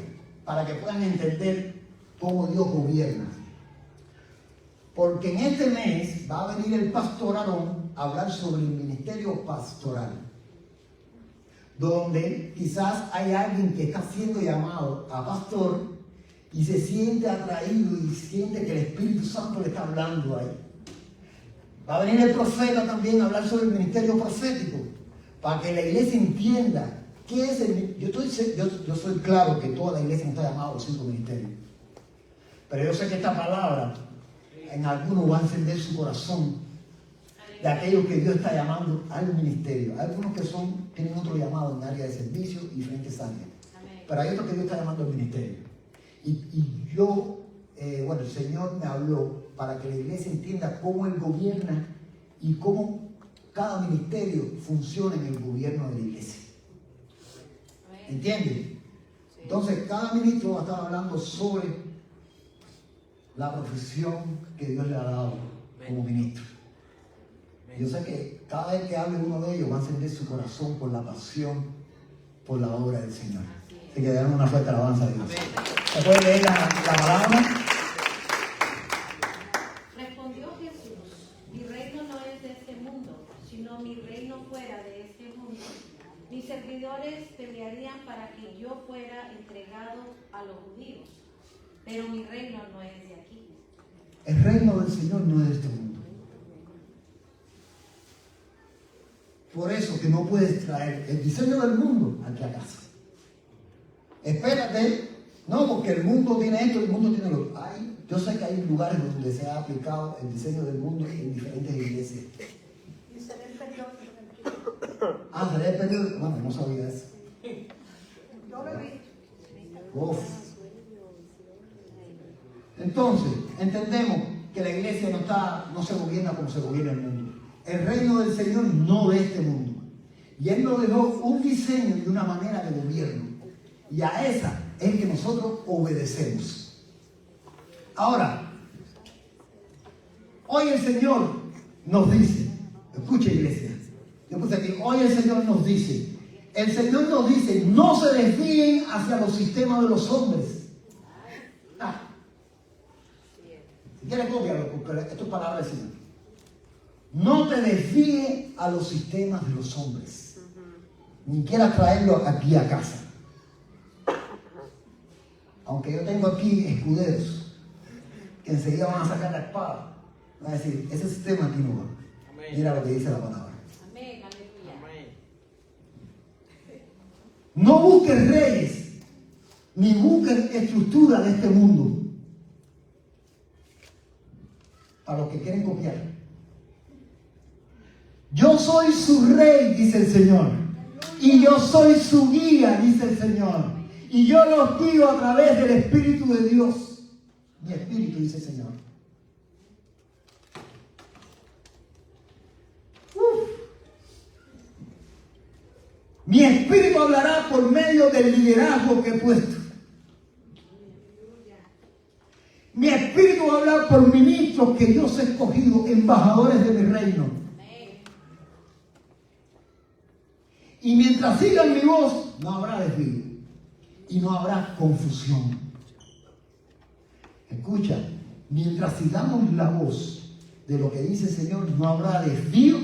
para que puedan entender cómo Dios gobierna. Porque en este mes va a venir el pastor Aarón a hablar sobre el ministerio pastoral, donde quizás hay alguien que está siendo llamado a pastor y se siente atraído y siente que el Espíritu Santo le está hablando ahí. Va a venir el profeta también a hablar sobre el ministerio profético, para que la iglesia entienda qué es el... Yo soy claro que toda la iglesia no está llamada a los 5 ministerios, pero yo sé que esta palabra en algunos va a encender su corazón de aquellos que Dios está llamando al ministerio. Hay algunos que tienen otro llamado en área de servicio y diferentes áreas, pero hay otros que Dios está llamando al ministerio. Y yo, el Señor me habló para que la iglesia entienda cómo Él gobierna y cómo cada ministerio funciona en el gobierno de la iglesia. ¿Entienden? Entonces, cada ministro va a estar hablando sobre la profesión que Dios le ha dado como ministro. Yo sé que cada vez que hable uno de ellos va a encender su corazón por la pasión, por la obra del Señor. Así que damos una fuerte alabanza a Dios. ¿Se puede leer la palabra? Respondió Jesús: mi reino no es de este mundo, sino mi reino fuera de este mundo. Mis servidores pelearían para que yo fuera entregado a los judíos, pero mi reino no es de aquí. El reino del Señor no es de este mundo. Por eso que no puedes traer el diseño del mundo aquí a casa. Espérate, no, porque el mundo tiene esto, el mundo tiene lo otro. Yo sé que hay lugares donde se ha aplicado el diseño del mundo en diferentes iglesias. Y se ve el periódico. Se ve el periódico. Bueno, no sabía eso. Yo lo vi. Uf. Entonces, entendemos que la iglesia no se gobierna como se gobierna el mundo. El reino del Señor no es este mundo. Y Él nos dejó un diseño y una manera de gobierno. Y a esa es que nosotros obedecemos. Ahora, hoy el Señor nos dice, escucha iglesia, yo puse aquí, hoy el Señor nos dice, no se desvíen hacia los sistemas de los hombres. Si quieres cópialo, porque esto es palabra del Señor. No te desvíes a los sistemas de los hombres, ni quieras traerlo aquí a casa. Aunque yo tengo aquí escuderos que enseguida van a sacar la espada, van a decir, ese sistema aquí no va. Mira lo que dice la palabra. Amén, aleluya. No busques reyes, ni busques estructura de este mundo. Para los que quieren copiar. Yo soy su rey, dice el Señor. Y yo soy su guía, dice el Señor. Y yo los guío a través del Espíritu de Dios. Mi Espíritu, dice el Señor. Mi Espíritu hablará por medio del liderazgo que he puesto. Mi Espíritu va a hablar por ministros que Dios ha escogido, embajadores de mi reino. Y mientras sigan mi voz, no habrá desvío y no habrá confusión. Escucha, mientras sigamos la voz de lo que dice el Señor, no habrá desvío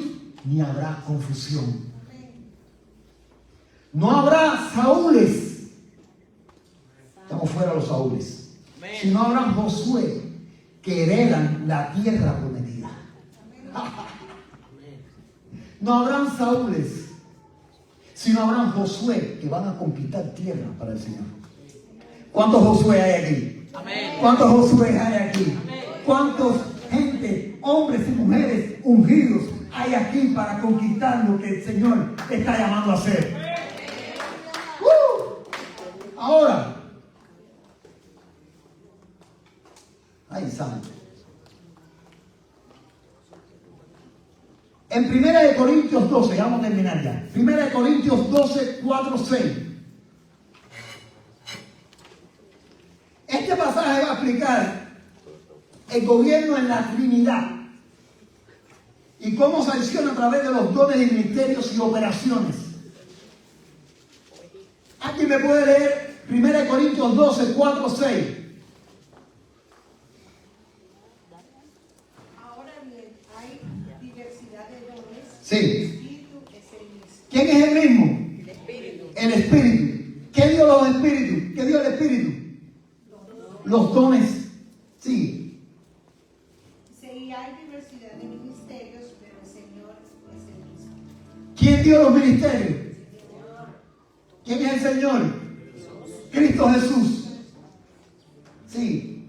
ni habrá confusión. No habrá Saúles. Estamos fuera de los Saúles. Sino habrá Josué que heredan la tierra prometida. No habrán Saúles, sino habrán Josué que van a conquistar tierra para el Señor. ¿Cuántos Josué hay aquí? Amén. ¿Cuántos Josué hay aquí? Amén. ¿Cuántos gente, hombres y mujeres ungidos hay aquí para conquistar lo que el Señor te está llamando a hacer? Ahora, ay, santo. En 1 Corintios 12, ya vamos a terminar ya. 1 Corintios 12, 4, 6. Este pasaje va a explicar el gobierno en la Trinidad y cómo se acciona a través de los dones y ministerios y operaciones. ¿Alguien me puede leer 1 Corintios 12, 4, 6. Ahora bien, hay diversidad de dones. Sí. El Espíritu es el mismo. ¿Quién es el mismo? El Espíritu. El Espíritu. ¿Qué dio los espíritus? ¿Qué dio el Espíritu? Los dones. Sí. Dice, y hay diversidad de ministerios, pero el Señor es el mismo. ¿Quién dio los ministerios? ¿Quién es el Señor? Cristo Jesús. Sí.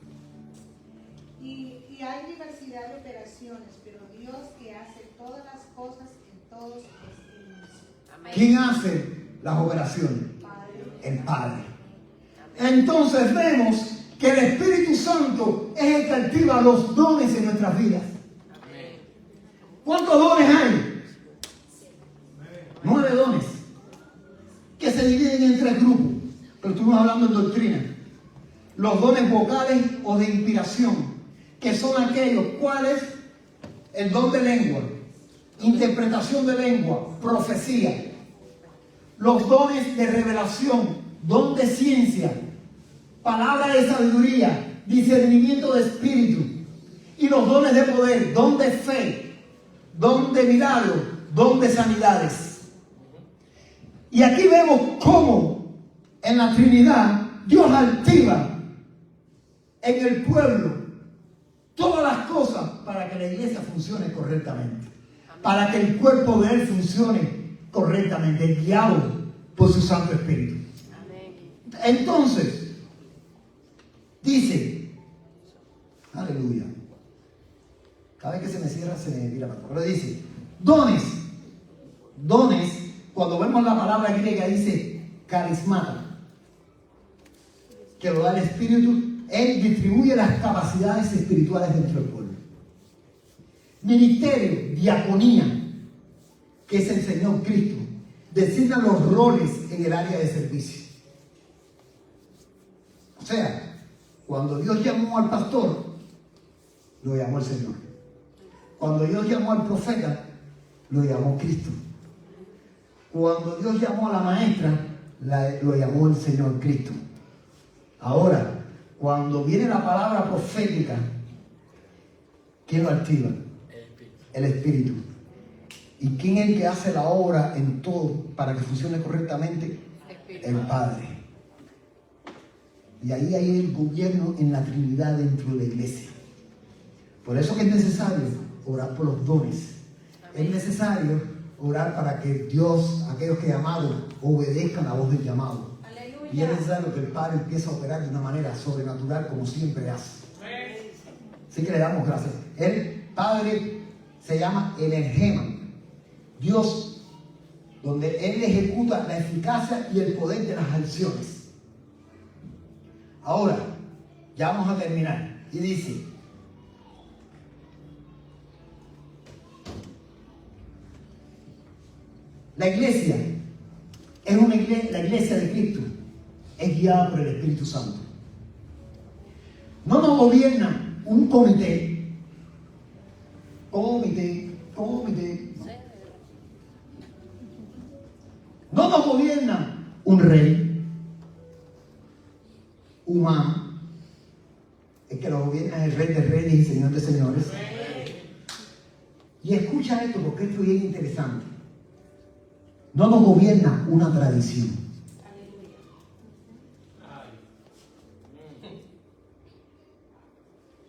Y hay diversidad de operaciones, pero Dios que hace todas las cosas en todos es el mismo. Amén. ¿Quién hace las operaciones? Padre. El Padre. Entonces vemos que el Espíritu Santo es el que activa los dones en nuestras vidas. Amén. ¿Cuántos dones hay? 9 dones que se dividen en 3 grupos, pero estuvimos hablando en doctrina. Los dones vocales o de inspiración, que son aquellos cuales el don de lengua, interpretación de lengua, profecía. Los dones de revelación, don de ciencia, palabra de sabiduría, discernimiento de espíritu. Y los dones de poder, don de fe, don de milagro, don de sanidades. Y aquí vemos cómo en la Trinidad Dios activa en el pueblo todas las cosas para que la iglesia funcione correctamente. Para que el cuerpo de Él funcione correctamente, guiado por su Santo Espíritu. Amén. Entonces, dice, aleluya. Cada vez que se me cierra se me vira para atrás. Pero dice, dones. Dones, cuando vemos la palabra griega dice carismata, que lo da el Espíritu. Él distribuye las capacidades espirituales dentro del pueblo. Ministerio, diaconía, que es el Señor Cristo, designa los roles en el área de servicio. O sea, cuando Dios llamó al pastor, lo llamó el Señor. Cuando Dios llamó al profeta, lo llamó Cristo. Cuando Dios llamó a la maestra, lo llamó el Señor Cristo. Ahora, cuando viene la palabra profética, ¿quién lo activa? El Espíritu. ¿Y quién es el que hace la obra en todo para que funcione correctamente? El Padre. Y ahí hay el gobierno en la Trinidad dentro de la iglesia. Por eso que es necesario orar por los dones. Es necesario orar para que Dios, aquellos que llamaron, obedezcan la voz del llamado. Y es necesario que el Padre empiece a operar de una manera sobrenatural como siempre hace. Así que le damos gracias. El Padre se llama el Enigma. Dios, donde Él ejecuta la eficacia y el poder de las acciones. Ahora, ya vamos a terminar. Y dice, la iglesia es la iglesia de Cristo. Es guiada por el Espíritu Santo. No nos gobierna un comité. No nos gobierna un rey humano. El que lo gobierna es el Rey de Reyes y Señor de Señores. Y escucha esto porque esto es bien interesante. No nos gobierna una tradición.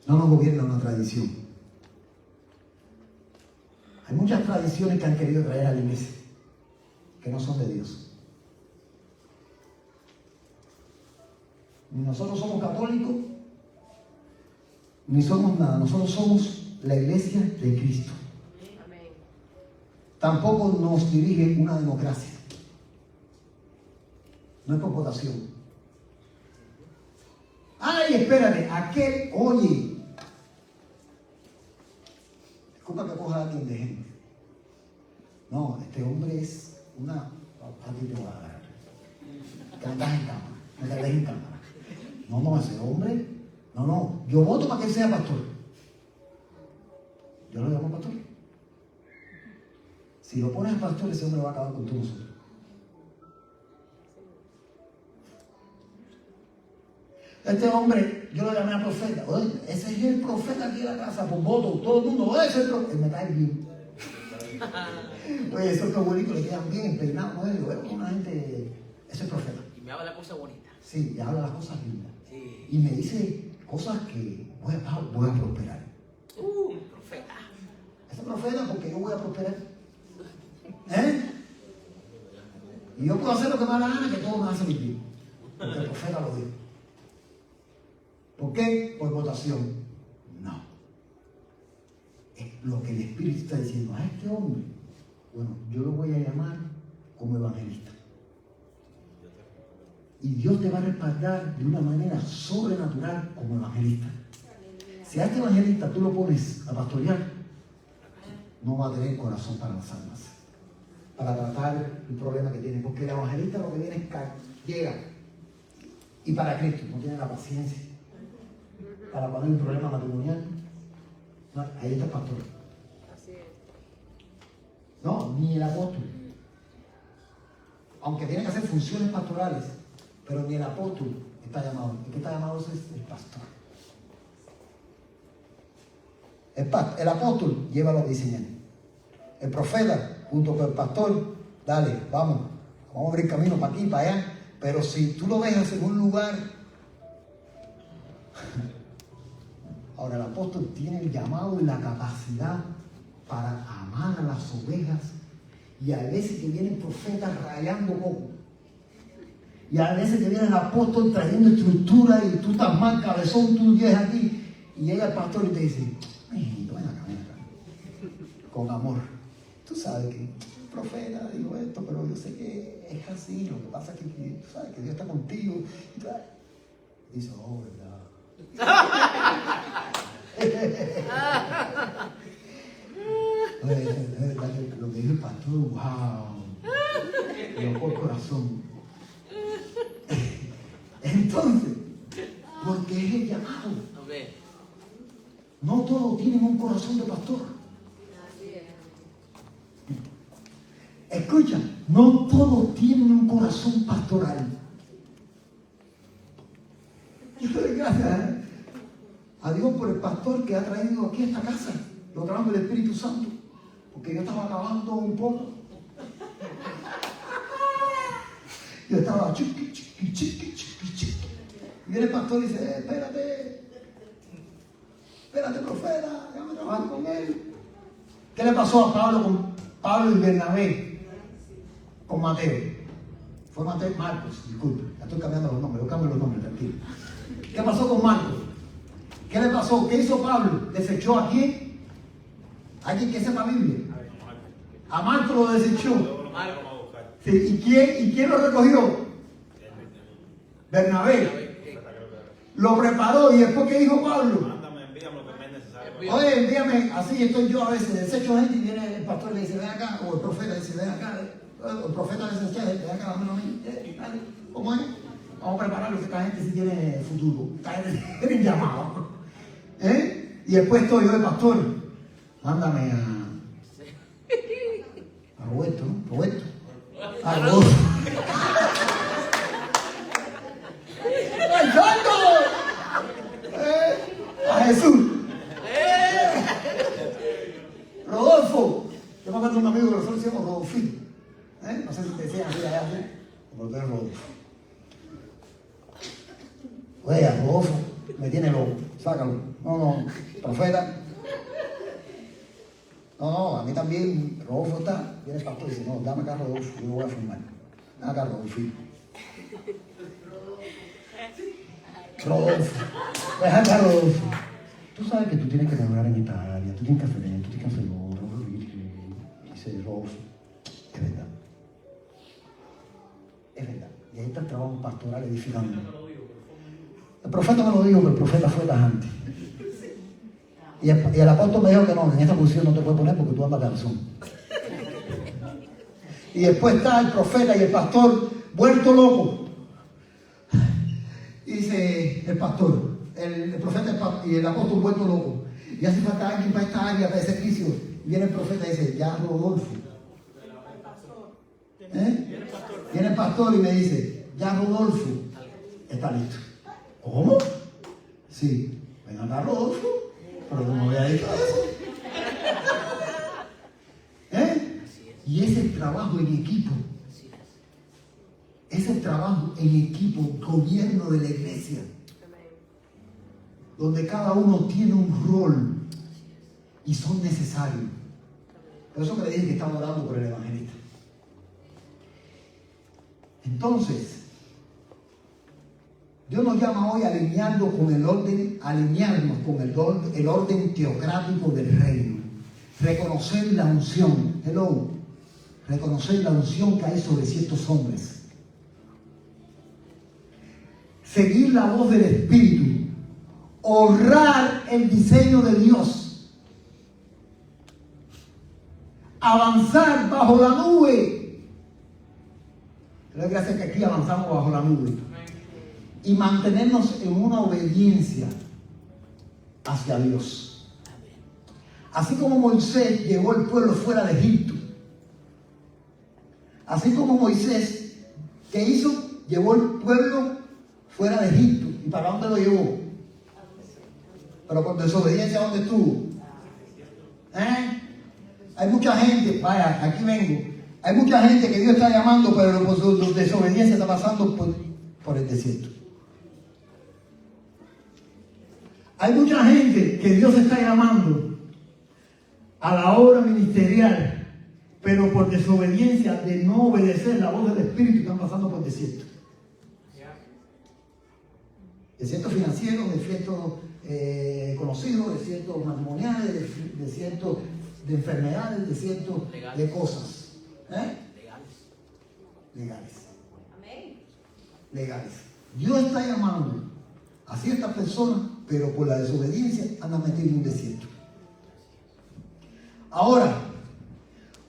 No nos gobierna una tradición. Hay muchas tradiciones que han querido traer a la iglesia, que no son de Dios. Ni nosotros somos católicos, ni somos nada. Nosotros somos la iglesia de Cristo. Amén. Tampoco nos dirige una democracia. No es por votación. Ay, espérate, aquel, oye. Disculpa que coja a alguien de gente. No, este hombre es una... A ti te voy a dar. Que andas en cámara. No te andes en cámara. No, ese hombre... No, yo voto para que él sea pastor. Yo lo llamo pastor. Si lo pones a pastor, ese hombre va a acabar con todos nosotros. Este hombre, yo lo llamé a profeta. Oye, ese es el profeta aquí en la casa, por voto, todo el mundo, oye, ese es el profeta. Él me cae bien. Oye, esos abuelitos le quedan bien peinados, ¿no? Yo veo una gente, ese es el profeta. Y me habla cosas bonitas. Sí, y habla las cosas lindas. Sí. Y me dice cosas que voy a prosperar. Profeta. Ese profeta porque yo voy a prosperar. ¿Eh? Y yo puedo hacer lo que me da la gana, que todo me hace bien. Porque el profeta lo dijo. ¿Por qué? Por votación. No. Es lo que el Espíritu está diciendo a este hombre. Bueno, yo lo voy a llamar como evangelista. Y Dios te va a respaldar de una manera sobrenatural como evangelista. Si a este evangelista tú lo pones a pastorear, no va a tener corazón para las almas, para tratar el problema que tiene. Porque el evangelista lo que viene es llega. Y para Cristo, no tiene la paciencia. Para cuando hay un problema matrimonial, no, ahí está el pastor. Así es. No, ni el apóstol. Aunque tiene que hacer funciones pastorales, pero ni el apóstol está llamado. El que está llamado es el pastor. El apóstol lleva lo que diseñan. El profeta, junto con el pastor, dale, vamos a abrir camino para aquí, para allá. Pero si tú lo dejas en un lugar. Ahora, el apóstol tiene el llamado y la capacidad para amar a las ovejas. Y a veces que vienen profetas rayando coco. Y a veces que viene el apóstol trayendo estructura y tú estás mal cabezón, tú llegas aquí. Y llega el pastor y te dice, ven acá. Con amor. Tú sabes que profeta dijo esto, pero yo sé que es así. Lo que pasa es que tú sabes que Dios está contigo. Y dice, oh, verdad. Lo que dijo el pastor, wow. Me tocó el corazón. Entonces, porque es el llamado. No todos tienen un corazón de pastor. Escucha, no todos tienen un corazón pastoral. Y doy gracias a Dios por el pastor que ha traído aquí a esta casa, lo trajo el Espíritu Santo, porque yo estaba acabando un poco. Yo estaba chiqui. Y viene el pastor y dice, espérate, profeta, déjame trabajar con él. ¿Qué le pasó a Pablo con Pablo y Bernabé? Con Mateo. Fue Mateo, Marcos, disculpe, ya estoy cambiando los nombres, yo cambio los nombres, tranquilo. ¿Qué pasó con Marcos? ¿Qué le pasó? ¿Qué hizo Pablo? ¿Desechó a quién? ¿Alguien que sepa Biblia? A Marcos lo desechó. Sí, ¿y quién lo recogió? Bernabé. Lo preparó y después ¿qué dijo Pablo? Envíame lo que me es necesario. Oye, envíame, así estoy yo a veces, desecho gente y viene el pastor y le dice, ven acá, o el profeta dice, ven acá, el profeta le dice, ven acá, dame a mí, dale, ¿cómo es? Vamos a prepararlo, que esta gente sí tiene futuro, esta gente tiene llamado. Y después estoy yo, el pastor, mándame a Roberto, ¿no? Roberto. A Roberto. ¡Ay, santo! A Jesús. Rodolfo. Yo me acuerdo de un amigo que nosotros decíamos Rodolfito. No sé si te decían así allá, ¿sí? Como tú eres Rodolfo. Oye, Rodolfo me tiene loco. Sácalo. No, profeta. No, a mí también. Rodolfo está. Viene el pastor y dice, no, dame acá Rodolfo, yo lo voy a firmar. Dame acá Rodolfito. Rodolfo. Deja acá Rodolfo. Tú sabes que tú tienes que mejorar en esta área, tú tienes que hacer esto, tú tienes que hacer lo otro. Dice Rodolfo. Es verdad. Es verdad. Y ahí está el trabajo pastoral edificando. El profeta me lo dijo, que el profeta fue tajante. Y el apóstol me dijo que no, en esta posición no te puedes poner porque tú andas cansón. Y después está el profeta y el pastor vuelto loco. Y dice el pastor, el profeta y el apóstol vuelto loco. Y hace falta alguien para esta área, para ese servicio. Y viene el profeta y dice, ya Rodolfo. Viene el pastor y me dice, ya Rodolfo está listo. ¿Cómo? Sí, ven acá, Rodolfo, pero no me había dicho eso. Y ese trabajo en equipo, ese trabajo en equipo, gobierno de la iglesia, donde cada uno tiene un rol y son necesarios. Por eso que le dije que estamos orando por el evangelista. Entonces, Dios nos llama hoy a alinearnos con el orden teocrático del reino. Reconocer la unción. Reconocer la unción que hay sobre ciertos hombres. Seguir la voz del Espíritu. Honrar el diseño de Dios. Avanzar bajo la nube. Creo que hace que aquí avanzamos bajo la nube. Y mantenernos en una obediencia hacia Dios. Así como Moisés llevó el pueblo fuera de Egipto. Así como Moisés, ¿qué hizo? Llevó el pueblo fuera de Egipto. ¿Y para dónde lo llevó? Pero por desobediencia, ¿dónde estuvo? Hay mucha gente, vaya, aquí vengo. Hay mucha gente que Dios está llamando, pero por su desobediencia está pasando por el desierto. Hay mucha gente que Dios está llamando a la obra ministerial, pero por desobediencia de no obedecer la voz del Espíritu están pasando por desierto. Desierto financiero, desierto conocido, desiertos matrimoniales, desiertos de enfermedades, desiertos de cosas. Legales. Amén. Legales. Dios está llamando a ciertas personas, pero por la desobediencia andan metidos en un desierto. Ahora,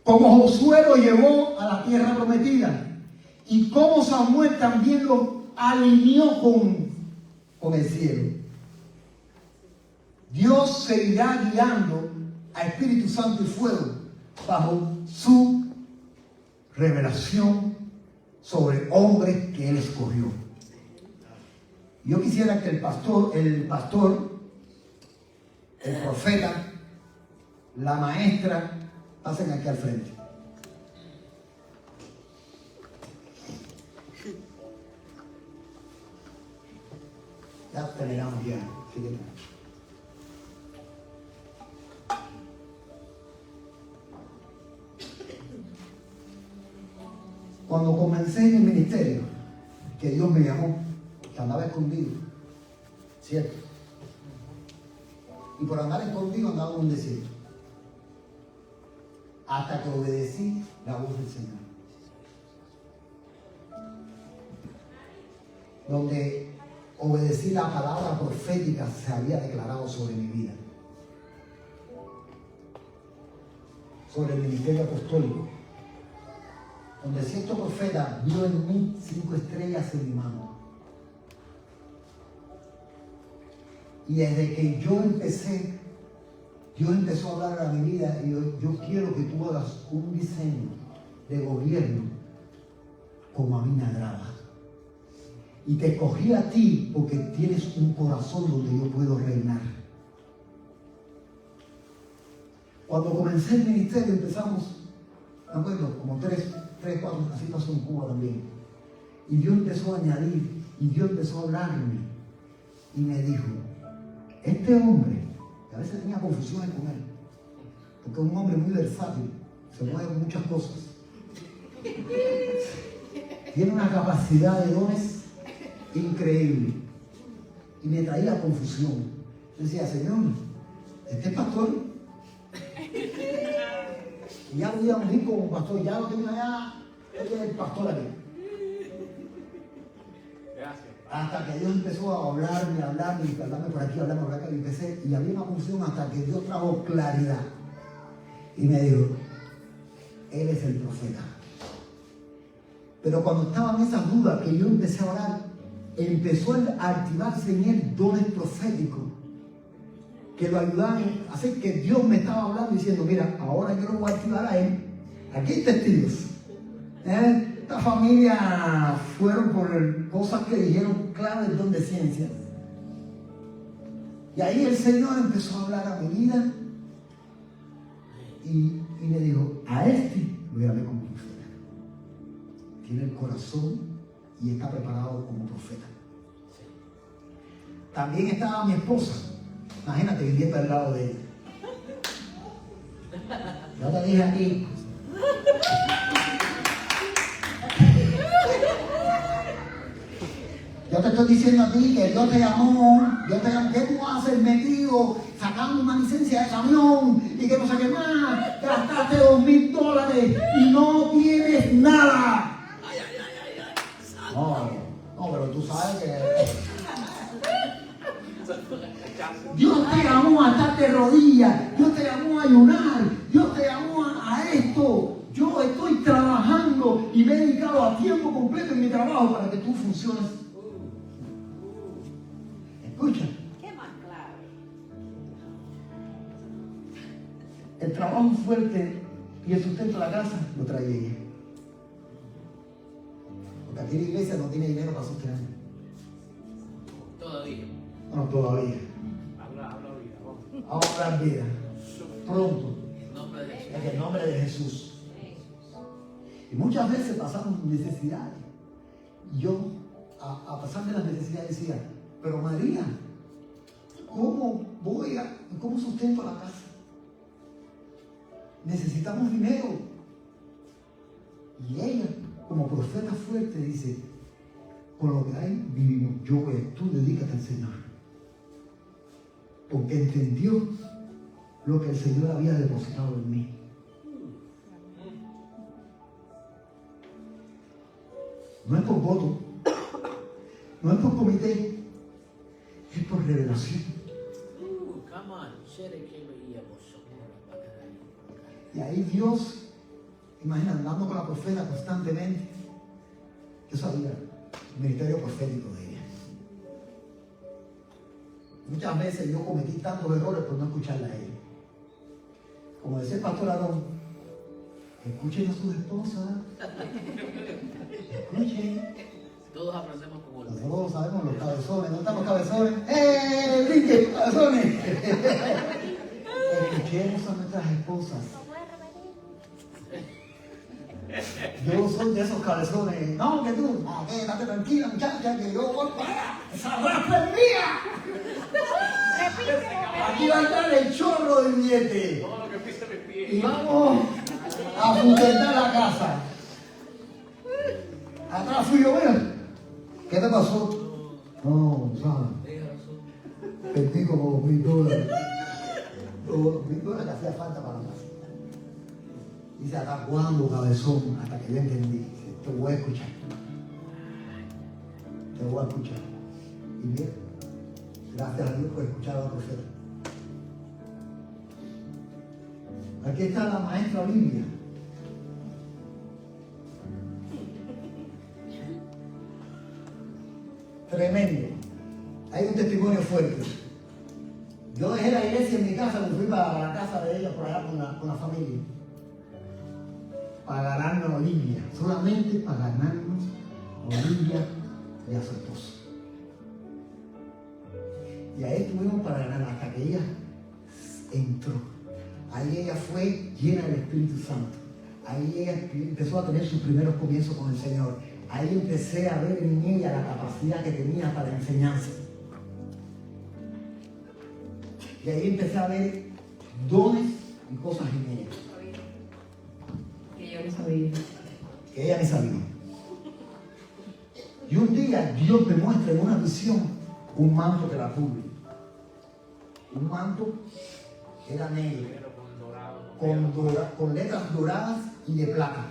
como Josué lo llevó a la tierra prometida y como Samuel también lo alineó con el cielo, Dios seguirá guiando a Espíritu Santo y fuego bajo su revelación sobre hombres que Él escogió. Yo quisiera que el pastor, el profeta, la maestra, pasen aquí al frente. Ya terminamos ya. Cuando comencé en el ministerio, que Dios me llamó, que andaba escondido, ¿cierto? Y por andar escondido andaba en un desierto. Hasta que obedecí la voz del Señor. Donde obedecí la palabra profética se había declarado sobre mi vida. Sobre el ministerio apostólico. Donde cierto profeta vio en mí 5 estrellas en mi mano. Y desde que yo empecé, Dios empezó a hablar a mi vida y yo quiero que tú hagas un diseño de gobierno como a mí me agrada. Y te escogí a ti porque tienes un corazón donde yo puedo reinar. Cuando comencé el ministerio empezamos, me acuerdo, como 3, 4, así pasó en Cuba también. Y Dios empezó a añadir, y Dios empezó a hablarme. Y me dijo, este hombre, que a veces tenía confusiones con él, porque es un hombre muy versátil, se mueve en muchas cosas. Tiene una capacidad de dones increíble. Y me traía confusión. Yo decía, Señor, este es pastor. Y ya lo iba a unir como pastor, ya lo tenía allá, él es el pastor aquí. Gracias. Hasta que Dios empezó a hablarme, y hablarme por aquí, hablarme por acá, y empecé, y había una confusión hasta que Dios trajo claridad. Y me dijo, Él es el profeta. Pero cuando estaban esas dudas que yo empecé a orar, empezó a activarse en él dones proféticos que lo ayudaban a hacer que Dios me estaba hablando diciendo, mira, ahora yo lo voy a activar a él. Aquí hay testigos. Esta familia fueron por cosas que dijeron, claro, el don de ciencias. Y ahí el Señor empezó a hablar a mi vida y le dijo, a este lo llamé como profeta. Tiene el corazón y está preparado como profeta. También estaba mi esposa. Imagínate viviendo al lado de ella. Yo te dije aquí. Yo te estoy diciendo a ti que Dios te llamó, ¿qué tú haces metido sacando una licencia de camión y que no sé qué más? Gastaste $2,000 y no tienes nada. No, pero tú sabes que Dios te llamó a estar de rodillas, Dios te llamó a ayunar, Dios te llamó a esto. Yo estoy trabajando y me he dedicado a tiempo completo en mi trabajo para que tú funciones. Escucha. ¿Qué más claro? El trabajo fuerte y el sustento de la casa lo trae ella. Porque aquí la iglesia no tiene dinero para sostenerlo. Todavía. No, todavía. Habla vida, vamos. Vamos a hablar vida. Pronto. En nombre de Jesús. En el nombre de Jesús. Y muchas veces pasamos necesidades. Y yo, a pasar de las necesidades, decía, pero María, ¿cómo sustento la casa? Necesitamos dinero. Y ella, como profeta fuerte, dice, con lo que hay vivimos. Tú dedícate al Señor. Porque entendió lo que el Señor había depositado en mí. No es por voto, no es por comité, es por revelación. Come on. Y ahí Dios, imagina, andando con la profeta constantemente, yo sabía el ministerio profético de ella. Muchas veces yo cometí tantos errores por no escucharla a ella. Como decía el pastor Aarón, escuchen a sus esposas. Escuchen. Todos aprendemos como los Nosotros sabemos los cabezones, ¿no estamos cabezones? ¡Brinque, cabezones! Escuchemos a nuestras esposas. Yo soy de esos cabezones. No, que tú, quédate tranquila, muchacha, que yo voy para esa raza es mía. Aquí va a entrar el chorro del billete. Todo lo que pise mi pie. Y vamos a sustentar la casa. Atrás fui yo, mira. ¿Qué te pasó? No, ¿sabes? Perdí como $2,000. $2,000 que hacía falta para la casa. Dice, ¿hasta cuándo, cabezón? Hasta que yo entendí. Dice, te voy a escuchar. Te voy a escuchar. Y mira, gracias a Dios por escuchar a la profeta. Aquí está la maestra Biblia. Tremendo. Hay un testimonio fuerte. Yo dejé la iglesia en mi casa, me fui para la casa de ella por allá con la familia. Para ganarnos a Olivia, solamente para ganarnos a Olivia y a su esposo. Y ahí estuvimos para ganar hasta que ella entró. Ahí ella fue llena del Espíritu Santo. Ahí ella empezó a tener sus primeros comienzos con el Señor. Ahí empecé a ver en ella la capacidad que tenía para la enseñanza. Y ahí empecé a ver dones y cosas en ella. Que yo no sabía. Que ella me sabía. Y un día Dios me muestra en una visión un manto que la cubre. Un manto que era negro, con letras doradas y de plata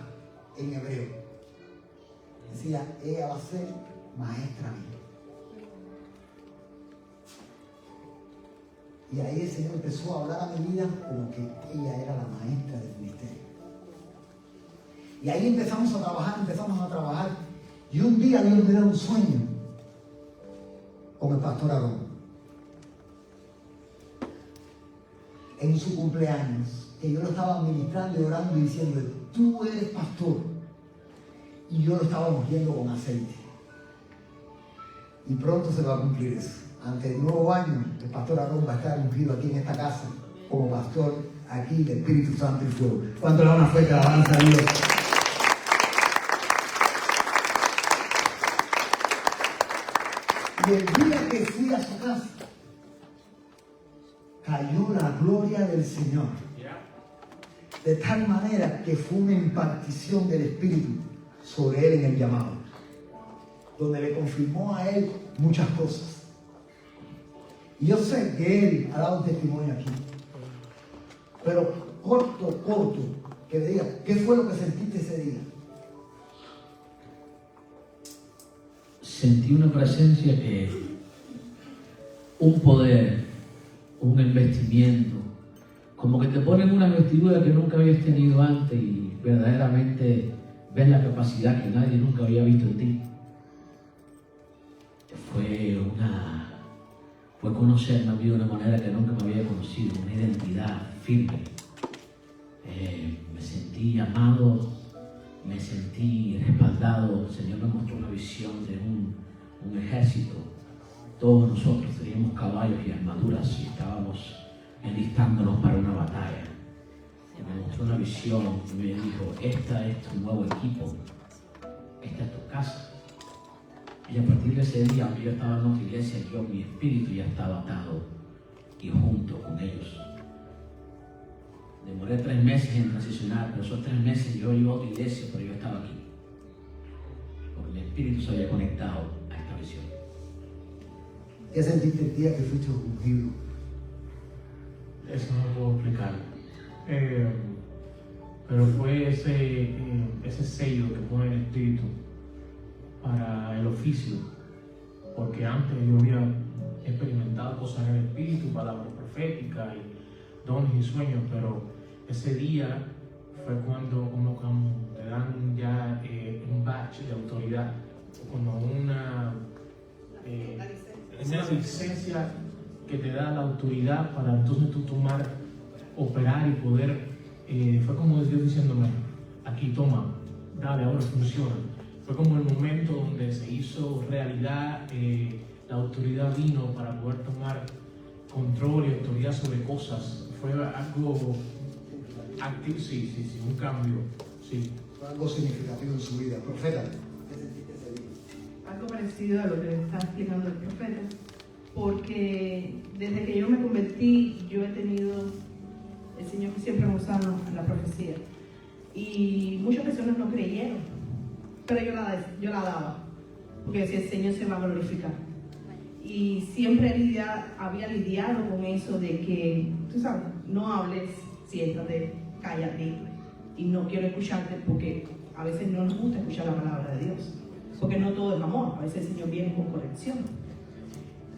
en hebreo. Decía, ella va a ser maestra mía. Y ahí el Señor empezó a hablar a mi vida como que ella era la maestra del ministerio. Y ahí empezamos a trabajar. Y un día Dios me da un sueño con el pastor Aarón. En su cumpleaños, que yo lo estaba ministrando y orando y diciéndole, tú eres pastor. Y yo lo estaba ungiendo con aceite. Y pronto se va a cumplir eso. ante el nuevo año, el pastor Aarón va a estar ungido aquí en esta casa como pastor aquí del Espíritu Santo y fuego. ¿Cuánto le da una fuerte alabanza a Dios? Y el día que fui a su casa, cayó la gloria del Señor. De tal manera que fue una impartición del Espíritu sobre él en el llamado, donde le confirmó a él muchas cosas. Y yo sé que él ha dado un testimonio aquí, pero corto, que le diga, ¿qué fue lo que sentiste ese día? Sentí una presencia un poder, un investimiento, como que te ponen una vestidura que nunca habías tenido antes y verdaderamente ves la capacidad que nadie nunca había visto en ti. Fue conocerme a mí de una manera que nunca me había conocido, una identidad firme. Me sentí amado, me sentí respaldado. El Señor me mostró una visión de un ejército. Todos nosotros teníamos caballos y armaduras y estábamos enlistándonos para una batalla. Y me mostró una visión y me dijo, esta es tu nuevo equipo, esta es tu casa. Y a partir de ese día, aunque yo estaba en otra iglesia, mi espíritu ya estaba atado y junto con ellos. Demoré 3 meses en transicionar, pero esos 3 meses yo iba a otra iglesia, pero yo estaba aquí. Porque mi espíritu se había conectado a esta visión. ¿Qué sentiste el día que fuiste ungido? Eso no lo puedo explicar. Pero fue ese sello que pone el Espíritu para el oficio. Porque antes yo había experimentado cosas en el Espíritu, palabras proféticas y dones y sueños, pero ese día fue cuando como te dan ya un badge de autoridad, como una licencia que te da la autoridad para entonces tú tomar, operar y poder. Fue como Dios diciéndome, aquí toma, dale, ahora funciona. Fue como el momento donde se hizo realidad, la autoridad vino para poder tomar control y autoridad sobre cosas. Fue algo activo, sí, un cambio, sí. Fue algo significativo en su vida. Profeta, ¿qué sentiste ese día? Algo parecido a lo que está explicando el profeta, porque desde que yo me convertí, yo he tenido el Señor que siempre me usa la profecía. Y muchas personas no creyeron, pero yo la daba, porque decía, el Señor se va a glorificar. Y siempre había lidiado con eso de que, tú sabes, no hables, siéntate, cállate, y no quiero escucharte, porque a veces no nos gusta escuchar la palabra de Dios, porque no todo es amor, a veces el Señor viene con corrección.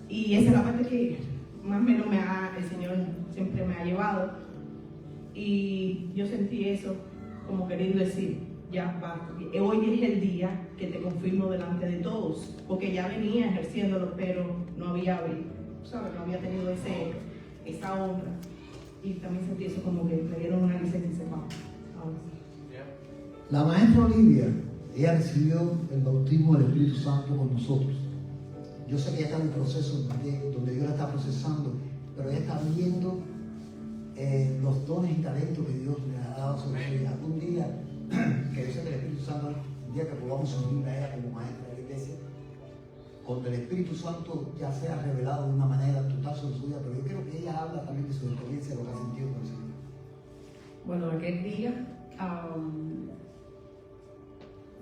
Y esa es la parte que más o menos el Señor siempre me ha llevado. Y yo sentí eso como queriendo decir, ya va, hoy es el día que te confirmo delante de todos, porque ya venía ejerciéndolo, pero no había tenido esa honra. Y también sentí eso como que me dieron una licencia y se va. La maestra Olivia, ella recibió el bautismo del Espíritu Santo con nosotros. Yo sé que ella está en un proceso donde Dios la está procesando, pero ella está viendo los dones y talentos que Dios le ha dado sobre ella. Algún día, que yo sé que el Espíritu Santo, un día que podamos unirla a ella como maestra de la iglesia, cuando el Espíritu Santo ya sea revelado de una manera total sobre su vida, pero yo quiero que ella hable también de su experiencia, de lo que ha sentido con el Señor. Bueno, aquel día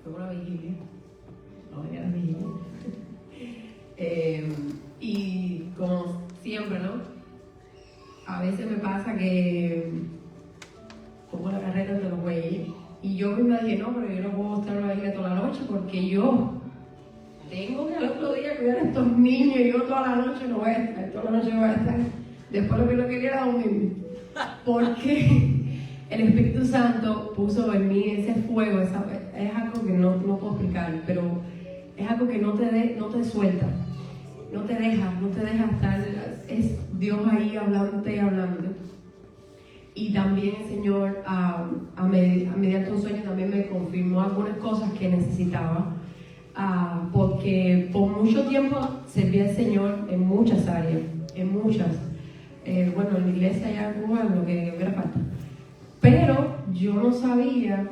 fue una vigilia, era vigilia. Y como siempre, ¿no? A veces me pasa que pongo la carrera de los güeyes y yo misma dije, no, pero yo no puedo estar en la vigilia toda la noche porque yo tengo que al otro día cuidar a estos niños y yo toda la noche no voy a estar, toda la noche no voy a estar. Después lo que yo quería era dormir, porque el Espíritu Santo puso en mí ese fuego, es algo que no puedo explicar, pero es algo que no te suelta, no te deja estar, es Dios ahí hablándote y hablando. Y también el Señor, mediante un sueño, también me confirmó algunas cosas que necesitaba. porque por mucho tiempo serví al Señor en muchas áreas, en muchas. Bueno, en la iglesia allá en Cuba, lo que hubiera falta. Pero yo no sabía,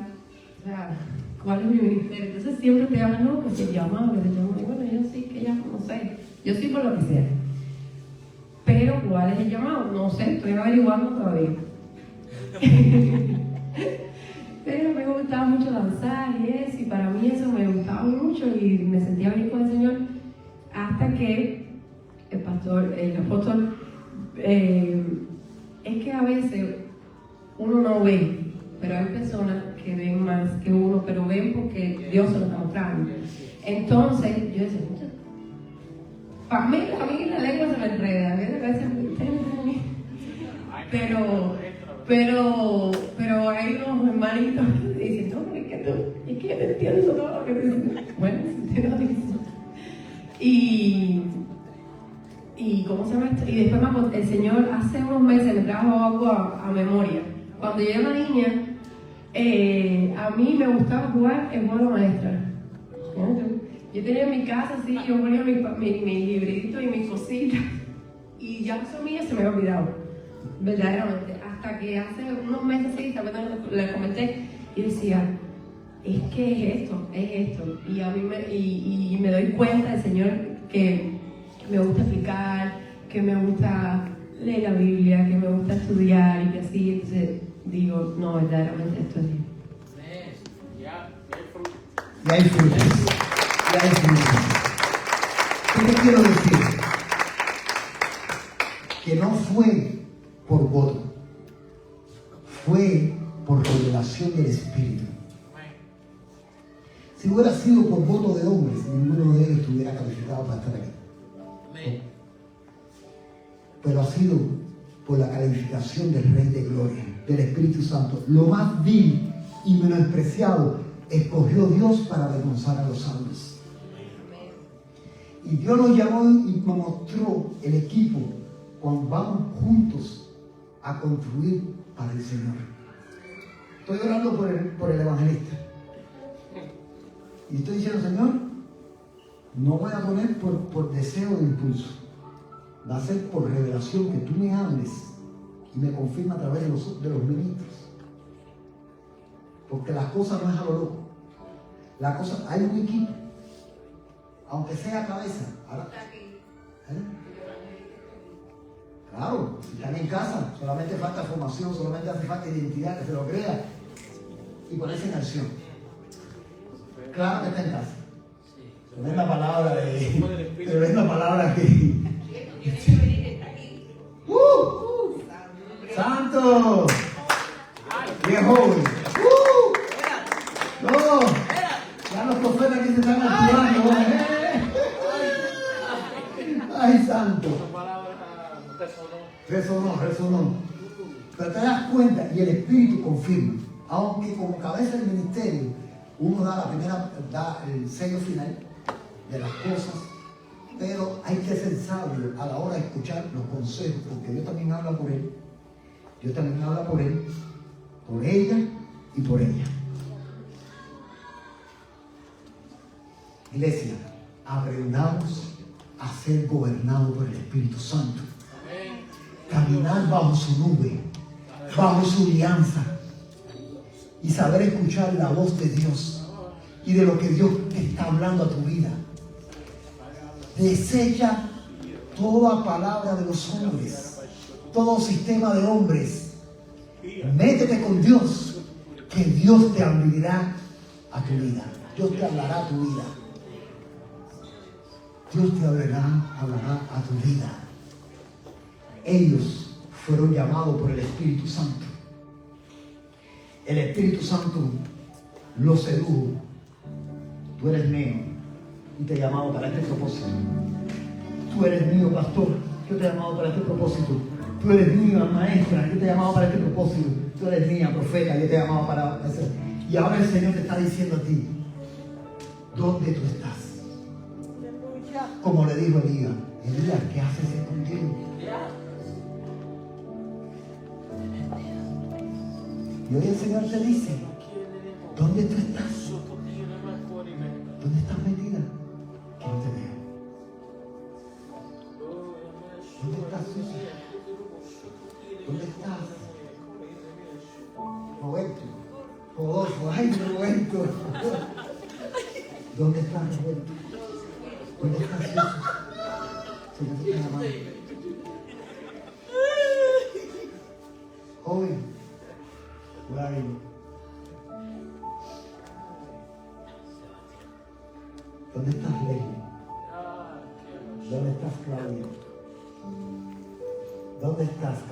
o sea, cuál es mi ministerio. Entonces siempre te hablan, no, que se llama, que se llama. Y bueno, yo sí que ya, no sé. Yo sí por lo que sea. Pero ¿cuál es el llamado? No sé, estoy averiguando todavía. Pero me gustaba mucho danzar y eso, y para mí eso me gustaba mucho y me sentía bien con el Señor, hasta que el apóstol, es que a veces uno no ve, pero hay personas que ven más que uno, pero ven porque Dios se lo está mostrando. Entonces yo decía, para mí la lengua se me enreda, pero hay unos hermanitos que dicen, no, es que yo te entiendo todo lo que te dicen. Bueno, si te lo dicen. Y ¿cómo se llama esto? Y después el Señor hace unos meses me trajo algo a memoria. Cuando yo era una niña, a mí me gustaba jugar el juego maestra. Yo tenía en mi casa, así, yo ponía mi librito y mis cositas, y ya eso mío se me había olvidado, verdaderamente, hasta que hace unos meses, sí, también le comenté, y decía, es que es esto, y a mí me doy cuenta del Señor que me gusta explicar, que me gusta leer la Biblia, que me gusta estudiar, y que así, entonces digo, no, verdaderamente esto es Dios. Y hay frutos. ¿Qué te quiero decir? Que no fue por voto, fue por revelación del Espíritu. Si hubiera sido por voto de hombres, ninguno de ellos estuviera calificado para estar aquí. Pero ha sido por la calificación del Rey de Gloria, del Espíritu Santo. Lo más vil y menospreciado escogió Dios para avergonzar a los sabios. Y Dios nos llamó y nos mostró el equipo cuando vamos juntos a construir para el Señor. Estoy orando por el evangelista. Y estoy diciendo, Señor, no voy a poner por deseo de impulso. Va a ser por revelación que tú me hables y me confirma a través de los ministros. Porque las cosas no es a lo loco. La cosa, hay un equipo. Aunque sea cabeza. Ahora, claro, si están en casa, solamente falta formación, solamente hace falta identidad, que se lo crea y ponerse en acción. Claro que está en casa. Tremenda palabra que. ¡Santo! ¡Bien joven! ¡No! Ya los profetas que se están activando. ¡Ay, santo! Resonó. Pero te das cuenta y el Espíritu confirma. Aunque como cabeza del ministerio, uno da el sello final de las cosas, pero hay que ser sabio a la hora de escuchar los consejos, porque Dios también habla por él. Dios también habla por él, por ella y por ella. Iglesia, aprendamos a ser gobernados por el Espíritu Santo. Caminar bajo su nube, bajo su alianza, y saber escuchar la voz de Dios y de lo que Dios te está hablando a tu vida. Desecha toda palabra de los hombres, todo sistema de hombres. Métete con Dios, que Dios te abrirá a tu vida. Dios te hablará a tu vida. Dios te hablará a tu vida. Ellos fueron llamados por el Espíritu Santo. El Espíritu Santo los sedujo. Tú eres mío y te he llamado para este propósito. Tú eres mío, pastor. Yo te he llamado para este propósito. Tú eres mía, maestra. Yo te he llamado para este propósito. Tú eres mía, profeta. Yo te he llamado para hacer. Y ahora el Señor te está diciendo a ti, ¿dónde tú estás? Como le dijo Elías, ¿qué haces escondido? Y hoy el Señor te dice, ¿dónde tú estás? ¿Dónde estás metida? Rodolfo, ay, Roberto. ¿Dónde está Roberto? ¿Dónde está Jesús? Se me toca la mano. Joven, where are you? ¿Dónde estás, Leslie? ¿Dónde estás, Claudia? ¿Dónde estás, Carlos?